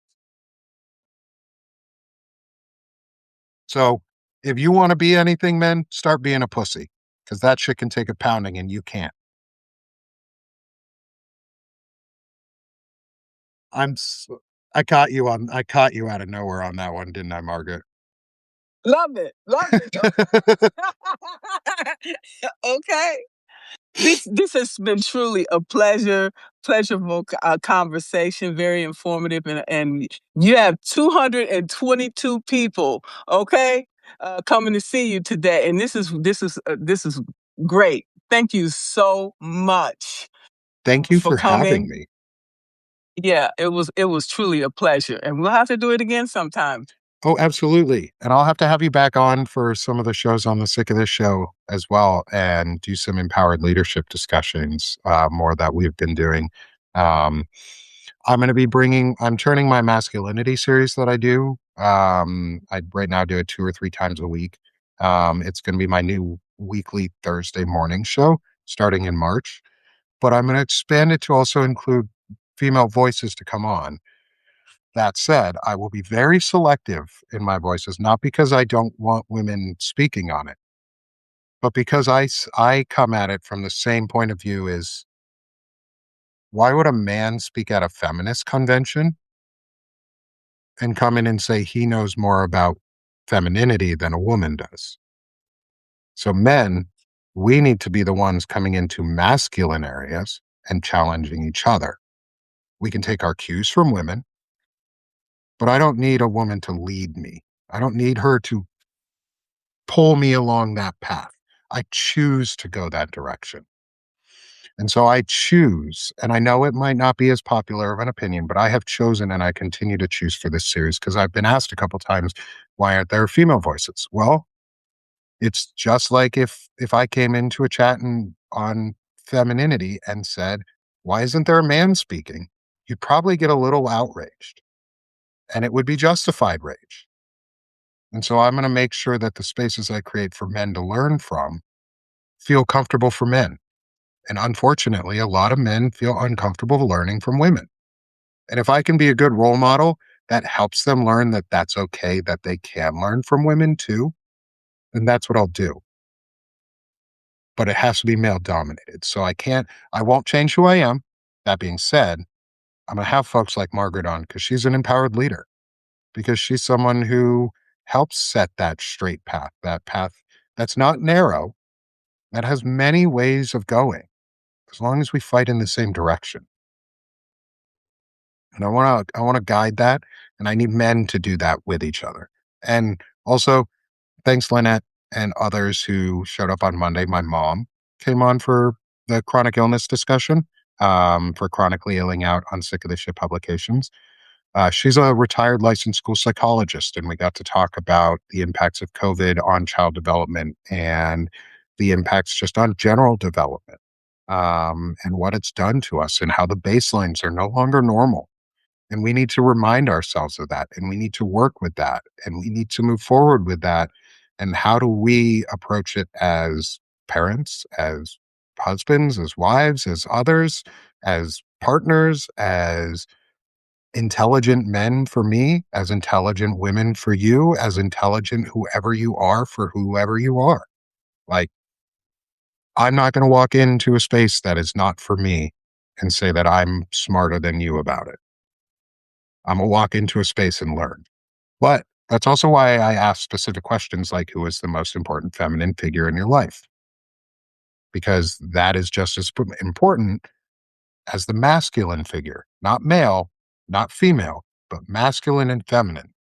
So if you want to be anything, men, start being a pussy because that shit can take a pounding and you can't. I'm s I caught you out of nowhere on that one, didn't I, Margaret? Love it. Love it. Okay. This has been truly a pleasurable conversation, very informative, and you have 222 people, okay, coming to see you today, and this is great. Thank you so much Thank you for for having coming. me. Yeah, it was truly a pleasure, and we'll have to do it again sometime. Oh, absolutely, and I'll have to have you back on for some of the shows on the Sick of This show as well and do some empowered leadership discussions, more that we've been doing. Um, I'm turning my masculinity series that I do. I right now do it 2 or 3 times a week. It's gonna be my new weekly Thursday morning show starting in March, but I'm gonna expand it to also include female voices to come on. That said, I will be very selective in my voices, not because I don't want women speaking on it, but because I come at it from the same point of view as why would a man speak at a feminist convention and come in and say he knows more about femininity than a woman does? So men, we need to be the ones coming into masculine areas and challenging each other. We can take our cues from women, but I don't need a woman to lead me. I don't need her to pull me along that path. I choose to go that direction. And so I choose, and I know it might not be as popular of an opinion, but I have chosen and I continue to choose for this series because I've been asked a couple times, why aren't there female voices? Well, it's just like if I came into a chat on femininity and said, why isn't there a man speaking? You'd probably get a little outraged and it would be justified rage. And so I'm going to make sure that the spaces I create for men to learn from feel comfortable for men. And unfortunately, a lot of men feel uncomfortable learning from women. And if I can be a good role model that helps them learn that that's okay, that they can learn from women too, then that's what I'll do. But it has to be male dominated. So I won't change who I am. That being said, I'm going to have folks like Margaret on because she's an empowered leader, because she's someone who helps set that straight path, that path that's not narrow, that has many ways of going, as long as we fight in the same direction. And I wanna guide that, and I need men to do that with each other. And also, thanks, Lynette and others who showed up on Monday. My mom came on for the chronic illness discussion, for chronically illing out on Sick of This Shit publications. She's a retired licensed school psychologist, and we got to talk about the impacts of COVID on child development and the impacts just on general development, and what it's done to us and how the baselines are no longer normal. And we need to remind ourselves of that, and we need to work with that, and we need to move forward with that. And how do we approach it as parents, as husbands, as wives, as others, as partners, as intelligent men for me, as intelligent women for you, as intelligent whoever you are for whoever you are? Like, I'm not going to walk into a space that is not for me and say that I'm smarter than you about it. I'm going to walk into a space and learn. But that's also why I ask specific questions like who is the most important feminine figure in your life? Because that is just as important as the masculine figure, not male, not female, but masculine and feminine.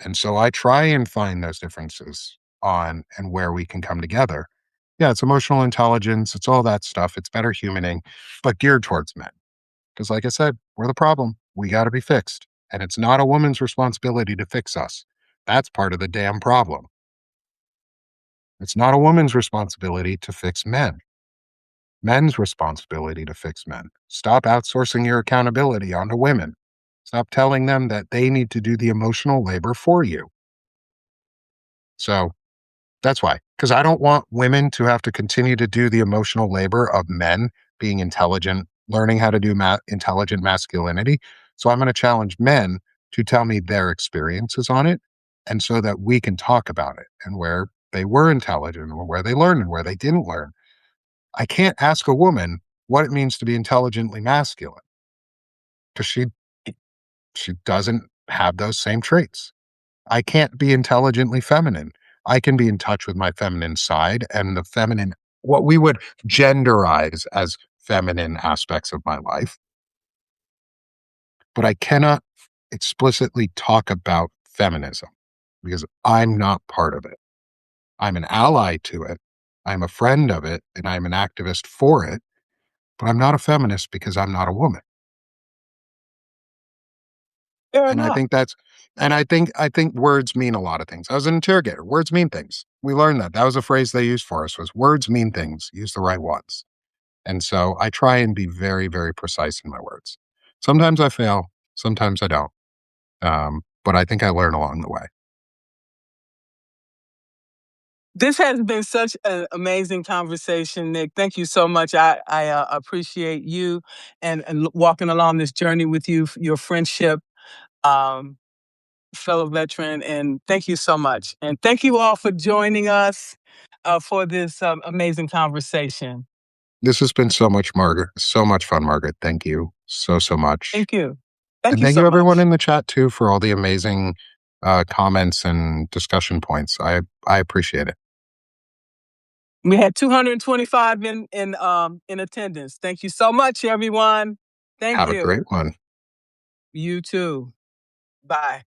And so I try and find those differences on and where we can come together. Yeah, it's emotional intelligence, it's all that stuff, it's better humaning, but geared towards men. Because, like I said, we're the problem. We got to be fixed. And it's not a woman's responsibility to fix us. That's part of the damn problem. It's not a woman's responsibility to fix men. Men's responsibility to fix men. Stop outsourcing your accountability onto women. Stop telling them that they need to do the emotional labor for you. So that's why, because I don't want women to have to continue to do the emotional labor of men being intelligent, learning how to do intelligent masculinity. So I'm going to challenge men to tell me their experiences on it. And so that we can talk about it and where they were intelligent or where they learned and where they didn't learn. I can't ask a woman what it means to be intelligently masculine because she doesn't have those same traits. I can't be intelligently feminine. I can be in touch with my feminine side and the feminine, what we would genderize as feminine aspects of my life, but I cannot explicitly talk about feminism because I'm not part of it. I'm an ally to it. I'm a friend of it and I'm an activist for it, but I'm not a feminist because I'm not a woman. Fair And I enough. think that's and I think words mean a lot of things. I was an interrogator. Words mean things. We learned that. That was a phrase they used for us was words mean things. Use the right ones. And so I try and be very, very precise in my words. Sometimes I fail, sometimes I don't. But I think I learn along the way. This has been such an amazing conversation, Nick. Thank you so much. I appreciate you and walking along this journey with you, your friendship, um, fellow veteran. And thank you so much. And thank you all for joining us for this amazing conversation. This has been so much, Margaret. So much fun, Margaret. Thank you so, so much. Thank you. Thank And you thank so you, everyone much. in the chat, too, for all the amazing comments and discussion points. I appreciate it. We had 225 in attendance. Thank you so much, everyone. Thank Have a you. great one. You too. Bye.